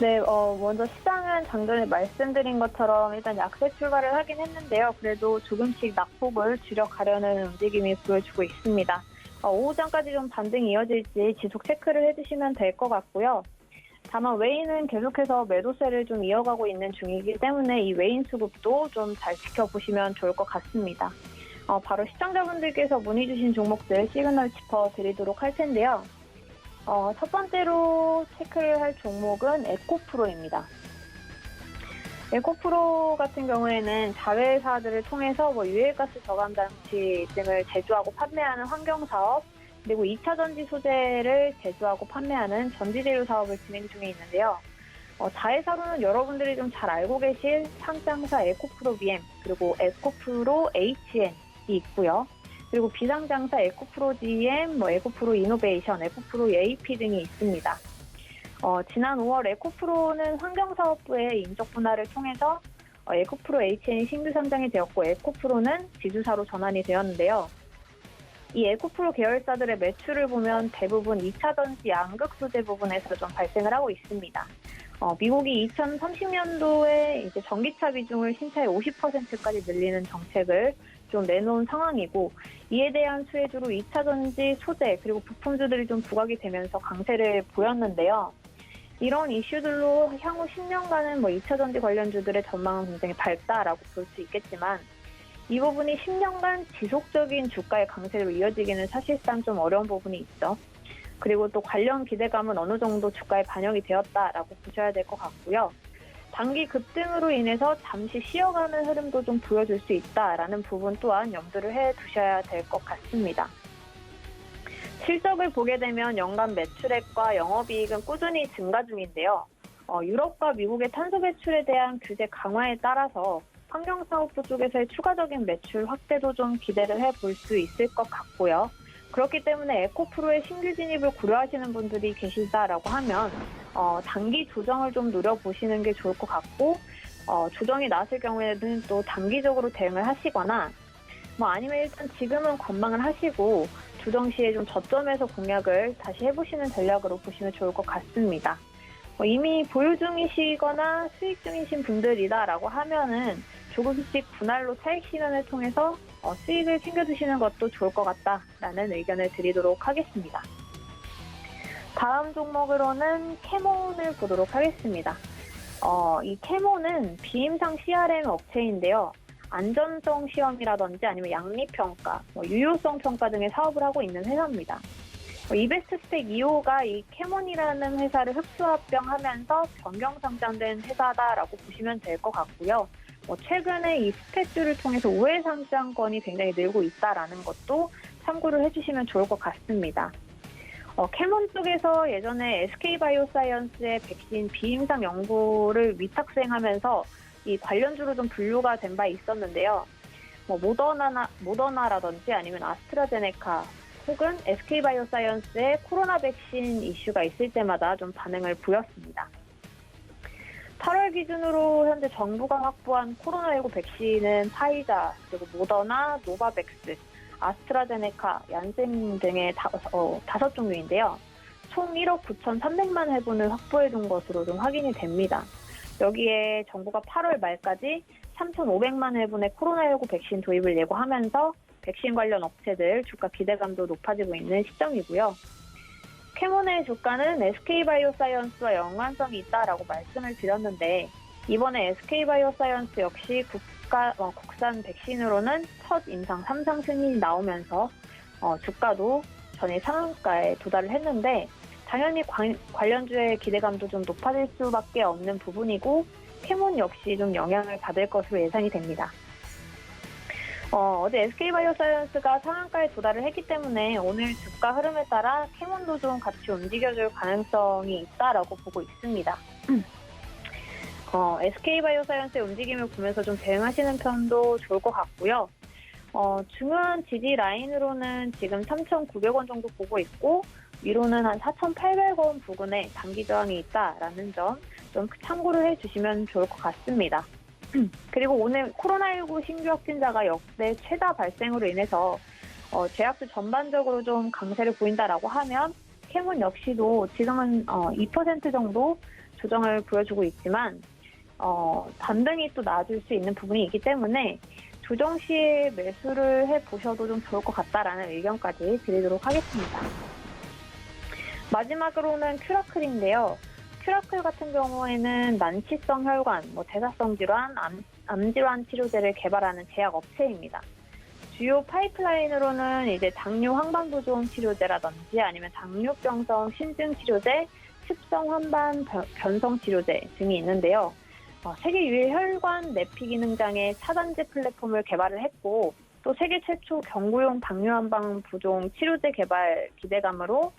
S2: 네, 먼저 시장은 장전에 말씀드린 것처럼 일단 약세 출발을 하긴 했는데요. 그래도 조금씩 낙폭을 줄여가려는 움직임이 보여주고 있습니다. 오후장까지 좀 반등이 이어질지 지속 체크를 해주시면 될 것 같고요. 다만 외인은 계속해서 매도세를 좀 이어가고 있는 중이기 때문에 이 외인 수급도 좀 잘 지켜보시면 좋을 것 같습니다. 바로 시청자분들께서 문의 주신 종목들 시그널 짚어드리도록 할 텐데요. 첫 번째로 체크를 할 종목은 에코프로입니다. 에코프로 같은 경우에는 자회사들을 통해서 유해가스 저감 장치 등을 제조하고 판매하는 환경사업, 그리고 2차 전지 소재를 제조하고 판매하는 전지재료 사업을 진행 중에 있는데요. 자회사로는 여러분들이 좀 잘 알고 계실 상장사 에코프로 BM, 그리고 에코프로 HN이 있고요. 그리고 비상장사 에코프로 GM, 에코프로 이노베이션, 에코프로 AP 등이 있습니다. 지난 5월 에코프로는 환경사업부의 인적 분할을 통해서 에코프로 HN이 신규 상장이 되었고 에코프로는 지주사로 전환이 되었는데요. 이 에코프로 계열사들의 매출을 보면 대부분 2차 전지 양극 소재 부분에서 좀 발생을 하고 있습니다. 미국이 2030년도에 이제 전기차 비중을 신차의 50%까지 늘리는 정책을 좀 내놓은 상황이고 이에 대한 수혜주로 2차 전지 소재 그리고 부품주들이 좀 부각이 되면서 강세를 보였는데요. 이런 이슈들로 향후 10년간은 2차 전지 관련주들의 전망은 굉장히 밝다라고 볼 수 있겠지만 이 부분이 10년간 지속적인 주가의 강세로 이어지기는 사실상 좀 어려운 부분이 있죠. 그리고 또 관련 기대감은 어느 정도 주가에 반영이 되었다라고 보셔야 될 것 같고요. 단기 급등으로 인해서 잠시 쉬어가는 흐름도 좀 보여줄 수 있다라는 부분 또한 염두를 해두셔야 될 것 같습니다. 실적을 보게 되면 연간 매출액과 영업이익은 꾸준히 증가 중인데요. 유럽과 미국의 탄소 배출에 대한 규제 강화에 따라서 환경사업부 쪽에서의 추가적인 매출 확대도 좀 기대를 해볼 수 있을 것 같고요. 그렇기 때문에 에코프로의 신규 진입을 고려하시는 분들이 계시다라고 하면 단기 조정을 좀 노려보시는 게 좋을 것 같고 조정이 나왔을 경우에는 또 단기적으로 대응을 하시거나 아니면 일단 지금은 관망을 하시고 조정 시에 좀 저점에서 공략을 다시 해보시는 전략으로 보시면 좋을 것 같습니다. 이미 보유 중이시거나 수익 중이신 분들이다라고 하면은 조금씩 분할로 차익 실현을 통해서 수익을 챙겨두시는 것도 좋을 것 같다라는 의견을 드리도록 하겠습니다. 다음 종목으로는 캐몬을 보도록 하겠습니다. 이 캐몬은 비임상 CRM 업체인데요. 안전성 시험이라든지 아니면 양리평가, 유효성 평가 등의 사업을 하고 있는 회사입니다. 이베스트스텍 2호가 이 캐몬이라는 회사를 흡수합병하면서 변경 상장된 회사다라고 보시면 될 것 같고요. 최근에 이 스택주를 통해서 우회 상장권이 굉장히 늘고 있다라는 것도 참고를 해주시면 좋을 것 같습니다. 캐몬 쪽에서 예전에 SK바이오사이언스의 백신 비임상 연구를 위탁 수행하면서 이 관련주로 좀 분류가 된 바 있었는데요. 모더나라든지 아니면 아스트라제네카 혹은 SK바이오사이언스의 코로나 백신 이슈가 있을 때마다 좀 반응을 보였습니다. 8월 기준으로 현재 정부가 확보한 코로나19 백신은 파이자, 그리고 모더나, 노바백스, 아스트라제네카, 얀센 등의 5종류인데요. 총 1억 9,300만 회분을 확보해둔 것으로 좀 확인이 됩니다. 여기에 정부가 8월 말까지 3,500만 회분의 코로나19 백신 도입을 예고하면서 백신 관련 업체들 주가 기대감도 높아지고 있는 시점이고요. 캐몬의 주가는 SK바이오사이언스와 연관성이 있다라고 말씀을 드렸는데 이번에 SK바이오사이언스 역시 국산 백신으로는 첫 임상 3상 승인이 나오면서 주가도 전일 상한가에 도달을 했는데 당연히 관련주의 기대감도 좀 높아질 수밖에 없는 부분이고 캐몬 역시 좀 영향을 받을 것으로 예상이 됩니다. 어제 SK바이오사이언스가 상한가에 도달을 했기 때문에 오늘 주가 흐름에 따라 캐몬도 좀 같이 움직여줄 가능성이 있다라고 보고 있습니다. SK바이오사이언스의 움직임을 보면서 좀 대응하시는 편도 좋을 것 같고요. 중요한 지지 라인으로는 지금 3,900원 정도 보고 있고 위로는 한 4,800원 부근에 단기 저항이 있다라는 점 좀 참고를 해주시면 좋을 것 같습니다. 그리고 오늘 코로나19 신규 확진자가 역대 최다 발생으로 인해서 제약주 전반적으로 좀 강세를 보인다라고 하면 캐몬 역시도 지금은 2% 정도 조정을 보여주고 있지만 반등이 또 나아질 수 있는 부분이 있기 때문에 조정 시에 매수를 해보셔도 좀 좋을 것 같다라는 의견까지 드리도록 하겠습니다. 마지막으로는 큐라클인데요. 큐라클 같은 경우에는 난치성 혈관, 대사성 질환, 암질환 치료제를 개발하는 제약 업체입니다. 주요 파이프라인으로는 이제 당뇨 항반부종 치료제라든지 아니면 당뇨병성 신증 치료제, 습성 환반 변성 치료제 등이 있는데요. 세계 유일 혈관 내피 기능장애 차단제 플랫폼을 개발을 했고 또 세계 최초 경구용 당뇨 항반 부종 치료제 개발 기대감으로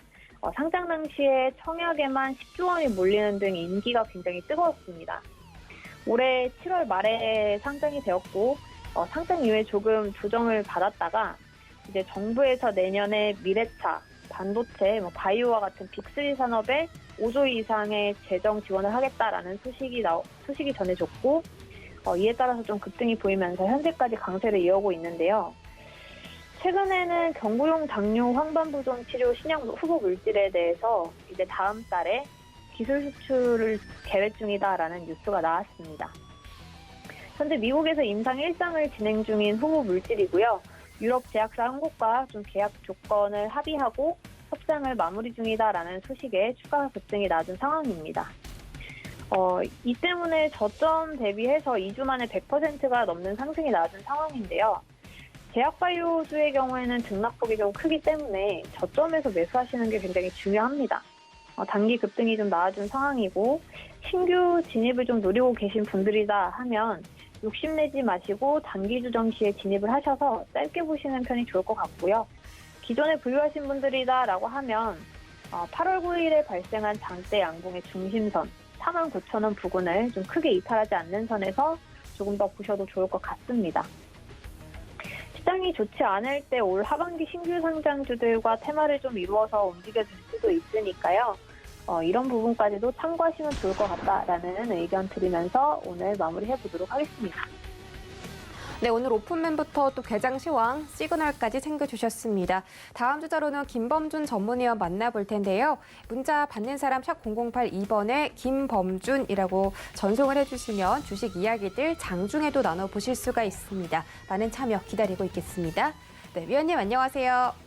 S2: 상장 당시에 청약에만 10조 원이 몰리는 등 인기가 굉장히 뜨거웠습니다. 올해 7월 말에 상장이 되었고 상장 이후에 조금 조정을 받았다가 이제 정부에서 내년에 미래차, 반도체, 바이오와 같은 빅3 산업에 5조 이상의 재정 지원을 하겠다라는 소식이 전해졌고 이에 따라서 좀 급등이 보이면서 현재까지 강세를 이어오고 있는데요. 최근에는 경구용 당뇨 황반부종 치료 신약 후보 물질에 대해서 이제 다음 달에 기술 수출을 계획 중이다라는 뉴스가 나왔습니다. 현재 미국에서 임상 1상을 진행 중인 후보 물질이고요. 유럽 제약사 한 곳과 좀 계약 조건을 합의하고 협상을 마무리 중이다라는 소식에 추가 급등이 낮은 상황입니다. 이 때문에 저점 대비해서 2주 만에 100%가 넘는 상승이 낮은 상황인데요. 제약바이오주의 경우에는 등락폭이 좀 크기 때문에 저점에서 매수하시는 게 굉장히 중요합니다. 단기 급등이 좀 나아진 상황이고 신규 진입을 좀 노리고 계신 분들이다 하면 욕심내지 마시고 단기 주정 시에 진입을 하셔서 짧게 보시는 편이 좋을 것 같고요. 기존에 보유하신 분들이다라고 하면 8월 9일에 발생한 장대 양봉의 중심선 49,000원 부근을 좀 크게 이탈하지 않는 선에서 조금 더 보셔도 좋을 것 같습니다. 시장이 좋지 않을 때 올 하반기 신규 상장주들과 테마를 좀 이루어서 움직여줄 수도 있으니까요. 이런 부분까지도 참고하시면 좋을 것 같다라는 의견 드리면서 오늘 마무리해보도록 하겠습니다.
S1: 네, 오늘 오픈맨부터 또 개장 시황, 시그널까지 챙겨주셨습니다. 다음 주자로는 김범준 전문위원 만나볼 텐데요. 문자 받는 사람 샵 0082번에 김범준이라고 전송을 해주시면 주식 이야기들 장중에도 나눠보실 수가 있습니다. 많은 참여 기다리고 있겠습니다. 네, 위원님 안녕하세요.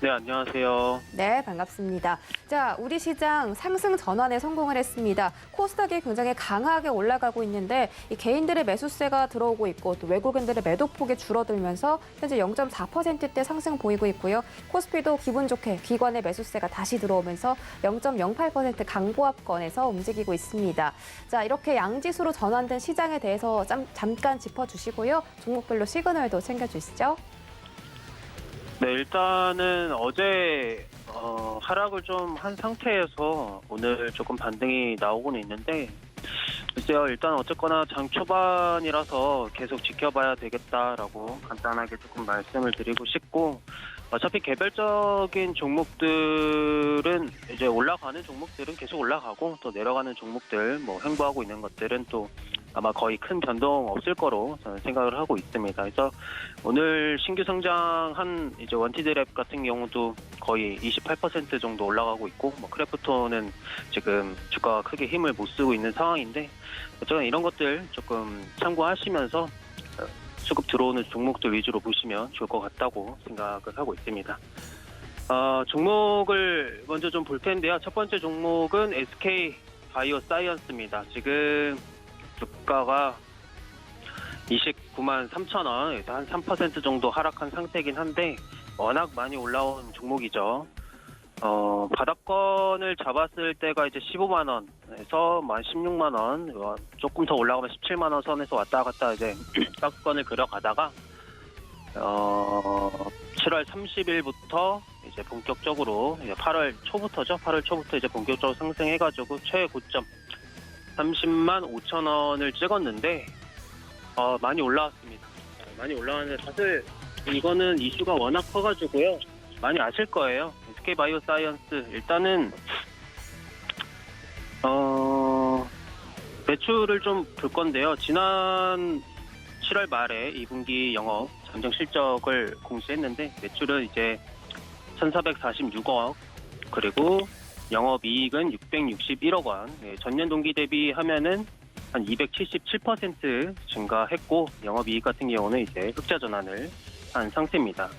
S4: 네, 안녕하세요.
S1: 네, 반갑습니다. 자, 우리 시장 상승 전환에 성공을 했습니다. 코스닥이 굉장히 강하게 올라가고 있는데 이 개인들의 매수세가 들어오고 있고 또 외국인들의 매도폭이 줄어들면서 현재 0.4%대 상승 보이고 있고요. 코스피도 기분 좋게 기관의 매수세가 다시 들어오면서 0.08% 강보합권에서 움직이고 있습니다. 자, 이렇게 양지수로 전환된 시장에 대해서 잠깐 짚어주시고요. 종목별로 시그널도 챙겨주시죠.
S4: 네, 일단은 어제 하락을 좀 한 상태에서 오늘 조금 반등이 나오고는 있는데 글쎄요, 일단 어쨌거나 장 초반이라서 계속 지켜봐야 되겠다라고 간단하게 조금 말씀을 드리고 싶고, 어차피 개별적인 종목들은 이제 올라가는 종목들은 계속 올라가고 또 내려가는 종목들 뭐 횡보하고 있는 것들은 또 아마 거의 큰 변동 없을 거로 저는 생각을 하고 있습니다. 그래서 오늘 신규 상장한 이제 원티드랩 같은 경우도 거의 28% 정도 올라가고 있고, 뭐 크래프톤은 지금 주가가 크게 힘을 못 쓰고 있는 상황인데, 어쨌든 이런 것들 조금 참고하시면서 수급 들어오는 종목들 위주로 보시면 좋을 것 같다고 생각을 하고 있습니다. 종목을 먼저 좀 볼 텐데요. 첫 번째 종목은 SK 바이오사이언스입니다. 지금 주가가 29만 3천 원, 한 3% 정도 하락한 상태이긴 한데 워낙 많이 올라온 종목이죠. 바닥권을 잡았을 때가 이제 15만 원에서 16만 원, 조금 더 올라가면 17만 원 선에서 왔다 갔다 이제 박스권을 그려가다가 7월 30일부터 이제 본격적으로 8월 초부터죠. 8월 초부터 이제 본격적으로 상승해가지고 최고점 30만 5천 원을 찍었는데 많이 올라왔습니다. 많이 올라왔는데 사실 이거는 이슈가 워낙 커가지고요. 많이 아실 거예요. SK 바이오사이언스 일단은 매출을 좀 볼 건데요. 지난 7월 말에 2분기 영업 잠정 실적을 공시했는데 매출은 이제 1,446억, 그리고 영업이익은 661억 원. 전년 동기 대비 하면은 한 277% 증가했고, 영업이익 같은 경우는 이제 흑자 전환을 한 상태입니다.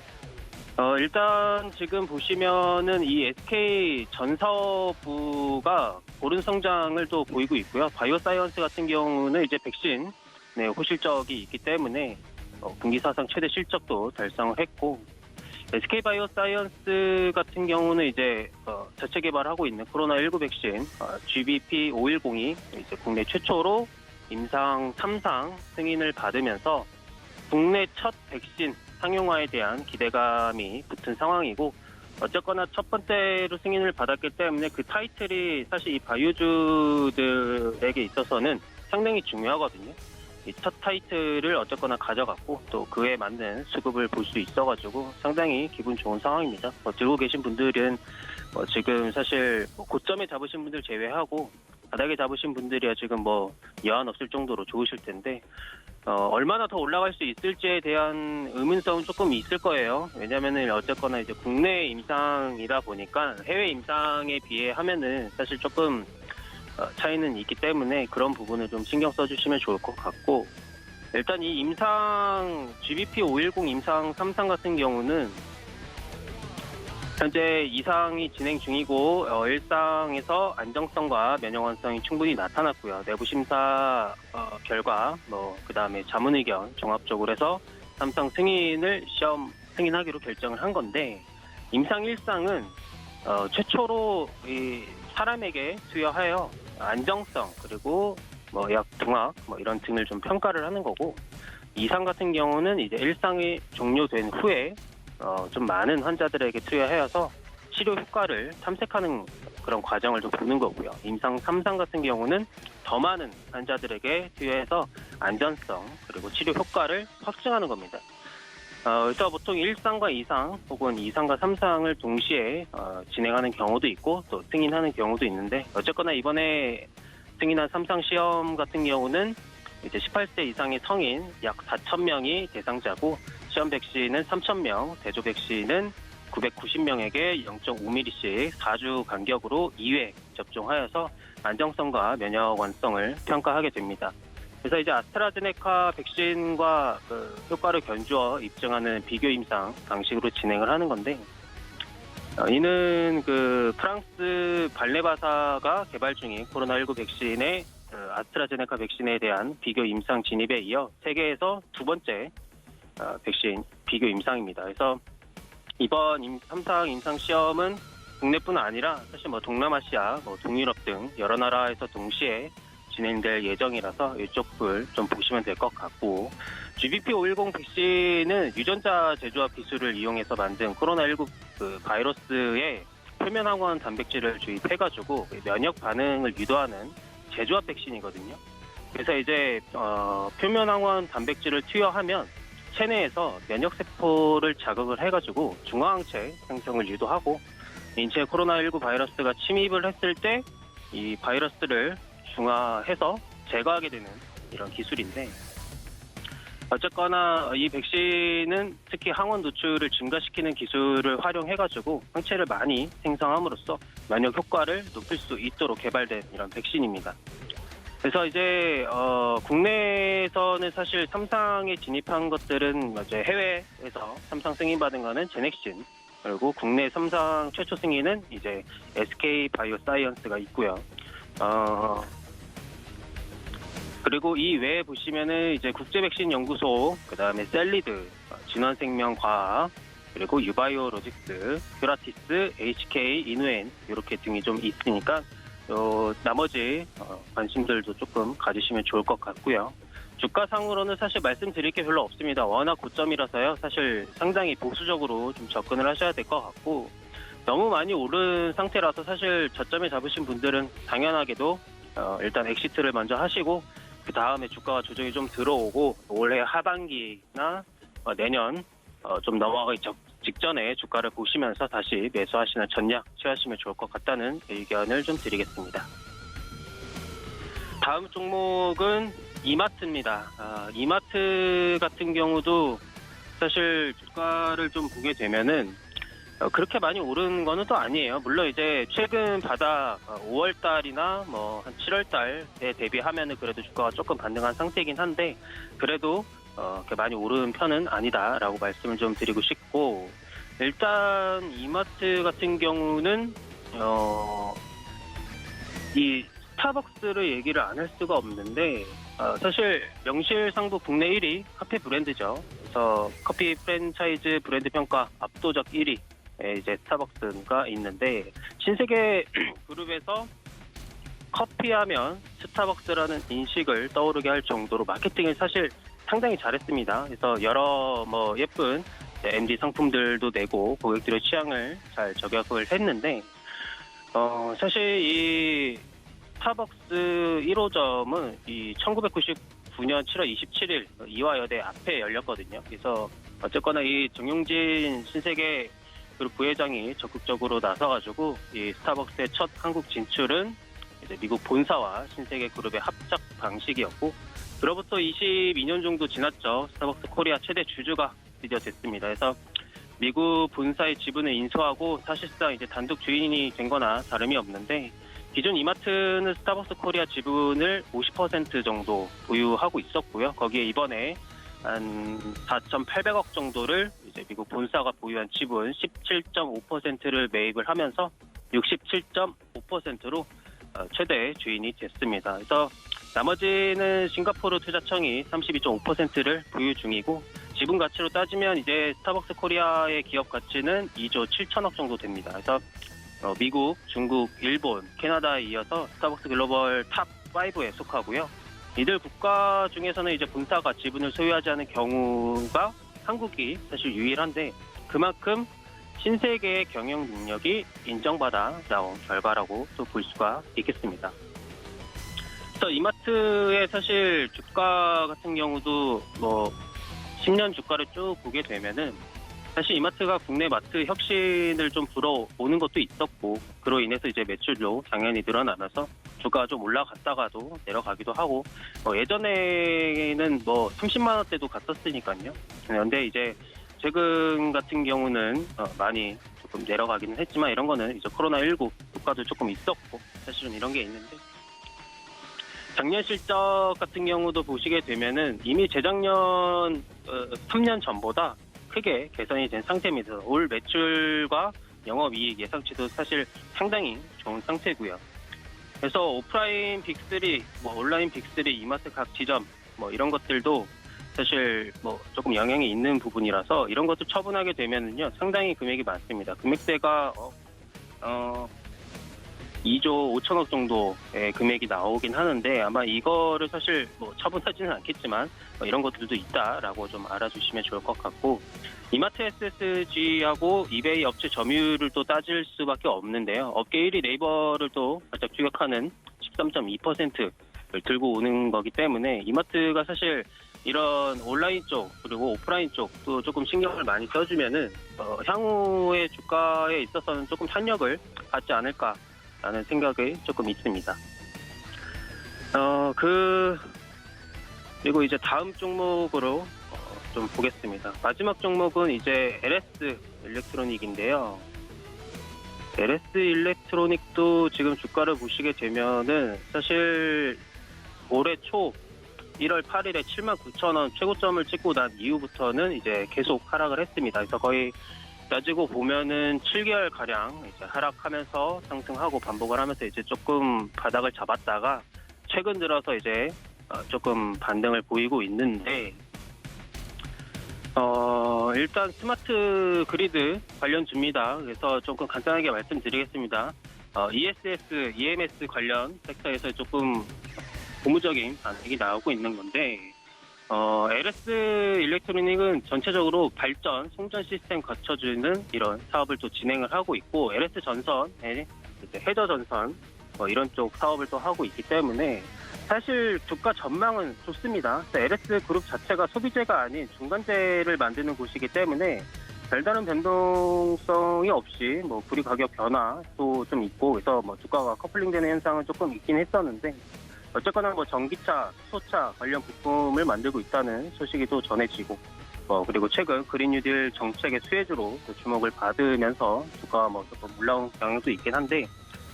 S4: 일단 지금 보시면은 이 SK 전사부가 오른 성장을 또 보이고 있고요. 바이오사이언스 같은 경우는 이제 백신 호실적이 있기 때문에 분기 사상 최대 실적도 달성을 했고, SK 바이오사이언스 같은 경우는 이제 자체 개발하고 있는 코로나19 백신 GBP510이 이제 국내 최초로 임상 3상 승인을 받으면서 국내 첫 백신 상용화에 대한 기대감이 붙은 상황이고, 어쨌거나 첫 번째로 승인을 받았기 때문에 그 타이틀이 사실 이 바이오주들에게 있어서는 상당히 중요하거든요. 이 첫 타이틀을 어쨌거나 가져갔고 또 그에 맞는 수급을 볼 수 있어가지고 상당히 기분 좋은 상황입니다. 들고 계신 분들은 지금 사실 고점에 잡으신 분들 제외하고 바닥에 잡으신 분들이야 지금 여한 없을 정도로 좋으실 텐데, 얼마나 더 올라갈 수 있을지에 대한 의문점은 조금 있을 거예요. 왜냐면은 어쨌거나 이제 국내 임상이다 보니까 해외 임상에 비해 하면은 사실 조금 차이는 있기 때문에 그런 부분을 좀 신경 써주시면 좋을 것 같고, 일단 이 임상 GBP510 임상 3상 같은 경우는 현재 2상이 진행 중이고 1상에서 안정성과 면역원성이 충분히 나타났고요. 내부 심사 결과 그다음에 자문 의견 종합적으로 해서 3상 승인을 승인하기로 결정을 한 건데, 임상 1상은 최초로 이 사람에게 투여하여 안정성 그리고 약 등악 이런 등을 좀 평가를 하는 거고, 2상 같은 경우는 이제 1상이 종료된 후에 좀 많은 환자들에게 투여하여서 치료 효과를 탐색하는 그런 과정을 좀 보는 거고요. 임상 3상 같은 경우는 더 많은 환자들에게 투여해서 안전성 그리고 치료 효과를 확증하는 겁니다. 그래서 보통 1상과 2상 혹은 2상과 3상을 동시에 진행하는 경우도 있고 또 승인하는 경우도 있는데, 어쨌거나 이번에 승인한 3상 시험 같은 경우는 이제 18세 이상의 성인 약 4,000명이 대상자고 시험 백신은 3,000명, 대조 백신은 990명에게 0.5mm씩 4주 간격으로 2회 접종하여서 안정성과 면역 완성을 평가하게 됩니다. 그래서 이제 아스트라제네카 백신과 효과를 견주어 입증하는 비교 임상 방식으로 진행을 하는 건데, 이는 프랑스 발네바사가 개발 중인 코로나19 백신의 아스트라제네카 백신에 대한 비교 임상 진입에 이어 세계에서 두 번째 백신 비교 임상입니다. 그래서 이번 3상 임상 시험은 국내뿐 아니라 사실 동남아시아, 동유럽 등 여러 나라에서 동시에 진행될 예정이라서 이쪽을 좀 보시면 될 것 같고, GBP510 백신은 유전자 제조합 기술을 이용해서 만든 코로나19 바이러스의 표면 항원 단백질을 주입해가지고 면역 반응을 유도하는 제조합 백신이거든요. 그래서 이제 표면 항원 단백질을 투여하면 체내에서 면역 세포를 자극을 해가지고 중화항체 생성을 유도하고 인체에 코로나19 바이러스가 침입을 했을 때 이 바이러스를 중화해서 제거하게 되는 이런 기술인데, 어쨌거나 이 백신은 특히 항원 노출을 증가시키는 기술을 활용해가지고 항체를 많이 생성함으로써 면역 효과를 높일 수 있도록 개발된 이런 백신입니다. 그래서 이제 국내에서는 사실 3상에 진입한 것들은 이제 해외에서 3상 승인받은 거는 제넥신, 그리고 국내 3상 최초 승인은 이제 SK 바이오사이언스가 있고요. 그리고 이 외에 보시면은 이제 국제백신연구소, 그다음에 셀리드, 진원생명과학, 그리고 유바이오로직스, 큐라티스, HK, 이누엔 이렇게 등이 좀 있으니까 나머지 관심들도 조금 가지시면 좋을 것 같고요. 주가상으로는 사실 말씀드릴 게 별로 없습니다. 워낙 고점이라서요. 사실 상당히 보수적으로 좀 접근을 하셔야 될 것 같고, 너무 많이 오른 상태라서 사실 저점에 잡으신 분들은 당연하게도 일단 엑시트를 먼저 하시고, 그 다음에 주가가 조정이 좀 들어오고 올해 하반기나 내년 좀 넘어가기 직전에 주가를 보시면서 다시 매수하시는 전략 취하시면 좋을 것 같다는 의견을 좀 드리겠습니다. 다음 종목은 이마트입니다. 이마트 같은 경우도 사실 주가를 좀 보게 되면은 그렇게 많이 오른 거는 또 아니에요. 물론 이제 최근 바닥 5월 달이나 한 7월 달에 대비하면은 그래도 주가가 조금 반등한 상태이긴 한데, 그래도 그렇게 많이 오른 편은 아니다라고 말씀을 좀 드리고 싶고, 일단 이마트 같은 경우는 이 스타벅스를 얘기를 안 할 수가 없는데, 사실 명실상부 국내 1위 카페 브랜드죠. 그래서 커피 프랜차이즈 브랜드 평가 압도적 1위 이제 스타벅스가 있는데, 신세계 그룹에서 커피하면 스타벅스라는 인식을 떠오르게 할 정도로 마케팅을 사실 상당히 잘했습니다. 그래서 여러 예쁜 MD 상품들도 내고 고객들의 취향을 잘 저격을 했는데, 사실 이 스타벅스 1호점은 이 1999년 7월 27일 이화여대 앞에 열렸거든요. 그래서 어쨌거나 이 정용진 신세계 그룹 부회장이 적극적으로 나서가지고 이 스타벅스의 첫 한국 진출은 이제 미국 본사와 신세계 그룹의 합작 방식이었고, 그로부터 22년 정도 지났죠. 스타벅스 코리아 최대 주주가 드디어 됐습니다. 그래서 미국 본사의 지분을 인수하고 사실상 이제 단독 주인이 된 거나 다름이 없는데, 기존 이마트는 스타벅스 코리아 지분을 50% 정도 보유하고 있었고요. 거기에 이번에 한 4,800억 정도를 이제 미국 본사가 보유한 지분 17.5%를 매입을 하면서 67.5%로 최대 주인이 됐습니다. 그래서 나머지는 싱가포르 투자청이 32.5%를 보유 중이고, 지분 가치로 따지면 이제 스타벅스 코리아의 기업 가치는 2조 7천억 정도 됩니다. 그래서 미국, 중국, 일본, 캐나다에 이어서 스타벅스 글로벌 탑 5에 속하고요. 이들 국가 중에서는 이제 본사가 지분을 소유하지 않은 경우가 한국이 사실 유일한데, 그만큼 신세계의 경영 능력이 인정받아 나온 결과라고 또 볼 수가 있겠습니다. 그래서 이마트의 사실 주가 같은 경우도 10년 주가를 쭉 보게 되면은 사실 이마트가 국내 마트 혁신을 좀 불어오는 것도 있었고, 그로 인해서 이제 매출도 당연히 늘어나면서 주가가 좀 올라갔다가도 내려가기도 하고 예전에는 뭐 30만 원대도 갔었으니까요. 그런데 이제 최근 같은 경우는 많이 조금 내려가기는 했지만 이런 거는 이제 코로나19 효과도 조금 있었고 사실은 이런 게 있는데 작년 실적 같은 경우도 보시게 되면은 이미 재작년 3년 전보다 크게 개선이 된 상태입니다. 올 매출과 영업이익 예상치도 사실 상당히 좋은 상태고요. 그래서 오프라인 빅3, 온라인 빅3 이마트 각 지점 이런 것들도 사실 조금 영향이 있는 부분이라서 이런 것도 처분하게 되면은요 상당히 금액이 많습니다. 금액대가 2조 5천억 정도의 금액이 나오긴 하는데 아마 이거를 사실 처분하지는 않겠지만 이런 것들도 있다라고 좀 알아주시면 좋을 것 같고 이마트 SSG하고 이베이 업체 점유율을 또 따질 수밖에 없는데요. 업계 1위 네이버를 또 살짝 추격하는 13.2%를 들고 오는 거기 때문에 이마트가 사실 이런 온라인 쪽 그리고 오프라인 쪽도 조금 신경을 많이 써주면은 향후의 주가에 있어서는 조금 탄력을 받지 않을까라는 생각이 조금 있습니다. 그리고 이제 다음 종목으로 좀 보겠습니다. 마지막 종목은 이제 LS 일렉트로닉인데요. LS 일렉트로닉도 지금 주가를 보시게 되면은 사실 올해 초 1월 8일에 79,000원 최고점을 찍고 난 이후부터는 이제 계속 하락을 했습니다. 그래서 거의 따지고 보면은 7개월 가량 이제 하락하면서 상승하고 반복을 하면서 이제 조금 바닥을 잡았다가 최근 들어서 이제 조금 반등을 보이고 있는데 일단 스마트 그리드 관련주입니다. 그래서 조금 간단하게 말씀드리겠습니다. ESS, EMS 관련 섹터에서 조금 고무적인 반응이 나오고 있는 건데 LS 일렉트로닉은 전체적으로 발전, 송전 시스템 갖춰주는 이런 사업을 또 진행을 하고 있고 LS 전선에 해저 전선 이런 쪽 사업을 또 하고 있기 때문에 사실 주가 전망은 좋습니다. LS 그룹 자체가 소비재가 아닌 중간재를 만드는 곳이기 때문에 별다른 변동성이 없이 구리 가격 변화도 좀 있고 그래서 주가가 커플링되는 현상은 조금 있긴 했었는데 어쨌거나 전기차, 수소차 관련 부품을 만들고 있다는 소식이 또 전해지고 그리고 최근 그린 뉴딜 정책의 수혜주로 주목을 받으면서 주가가 조금 올라온 경향도 있긴 한데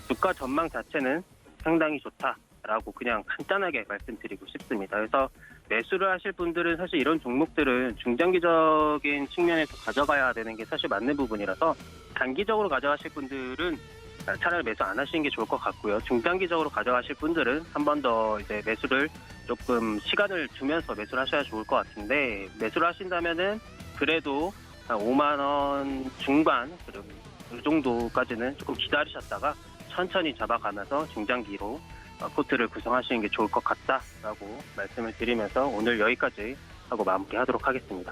S4: 주가 전망 자체는 상당히 좋다라고 그냥 간단하게 말씀드리고 싶습니다. 그래서 매수를 하실 분들은 사실 이런 종목들은 중장기적인 측면에서 가져가야 되는 게 사실 맞는 부분이라서 단기적으로 가져가실 분들은 차라리 매수 안 하시는 게 좋을 것 같고요. 중단기적으로 가져가실 분들은 한 번 더 이제 매수를 조금 시간을 두면서 매수를 하셔야 좋을 것 같은데 매수를 하신다면은 그래도 한 5만 원 중반 그 정도까지는 조금 기다리셨다가 천천히 잡아가면서 중장기로 포트를 구성하시는 게 좋을 것 같다라고 말씀을 드리면서 오늘 여기까지 하고 마무리하도록 하겠습니다.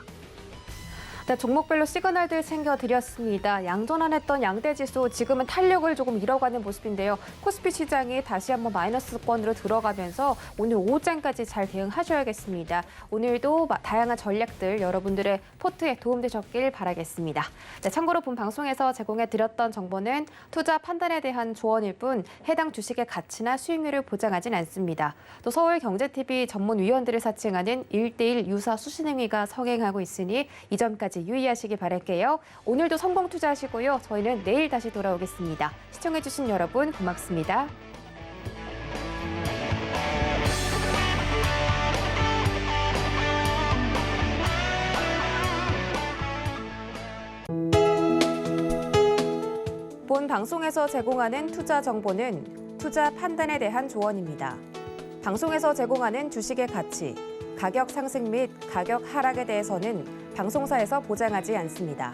S1: 네, 종목별로 시그널들 챙겨드렸습니다. 양전환했던 양대지수 지금은 탄력을 조금 잃어가는 모습인데요. 코스피 시장이 다시 한번 마이너스권으로 들어가면서 오늘 오후장까지 잘 대응하셔야겠습니다. 오늘도 다양한 전략들 여러분들의 포트에 도움되셨길 바라겠습니다. 네, 참고로 본 방송에서 제공해드렸던 정보는 투자 판단에 대한 조언일 뿐 해당 주식의 가치나 수익률을 보장하진 않습니다. 또 서울경제TV 전문위원들을 사칭하는 1:1 유사 수신행위가 성행하고 있으니 이 점까지 유의하시기 바랄게요. 오늘도 성공 투자하시고요. 저희는 내일 다시 돌아오겠습니다. 시청해주신 여러분 고맙습니다. 본 방송에서 제공하는 투자 정보는 투자 판단에 대한 조언입니다. 방송에서 제공하는 주식의 가치, 가격 상승 및 가격 하락에 대해서는 방송사에서 보장하지 않습니다.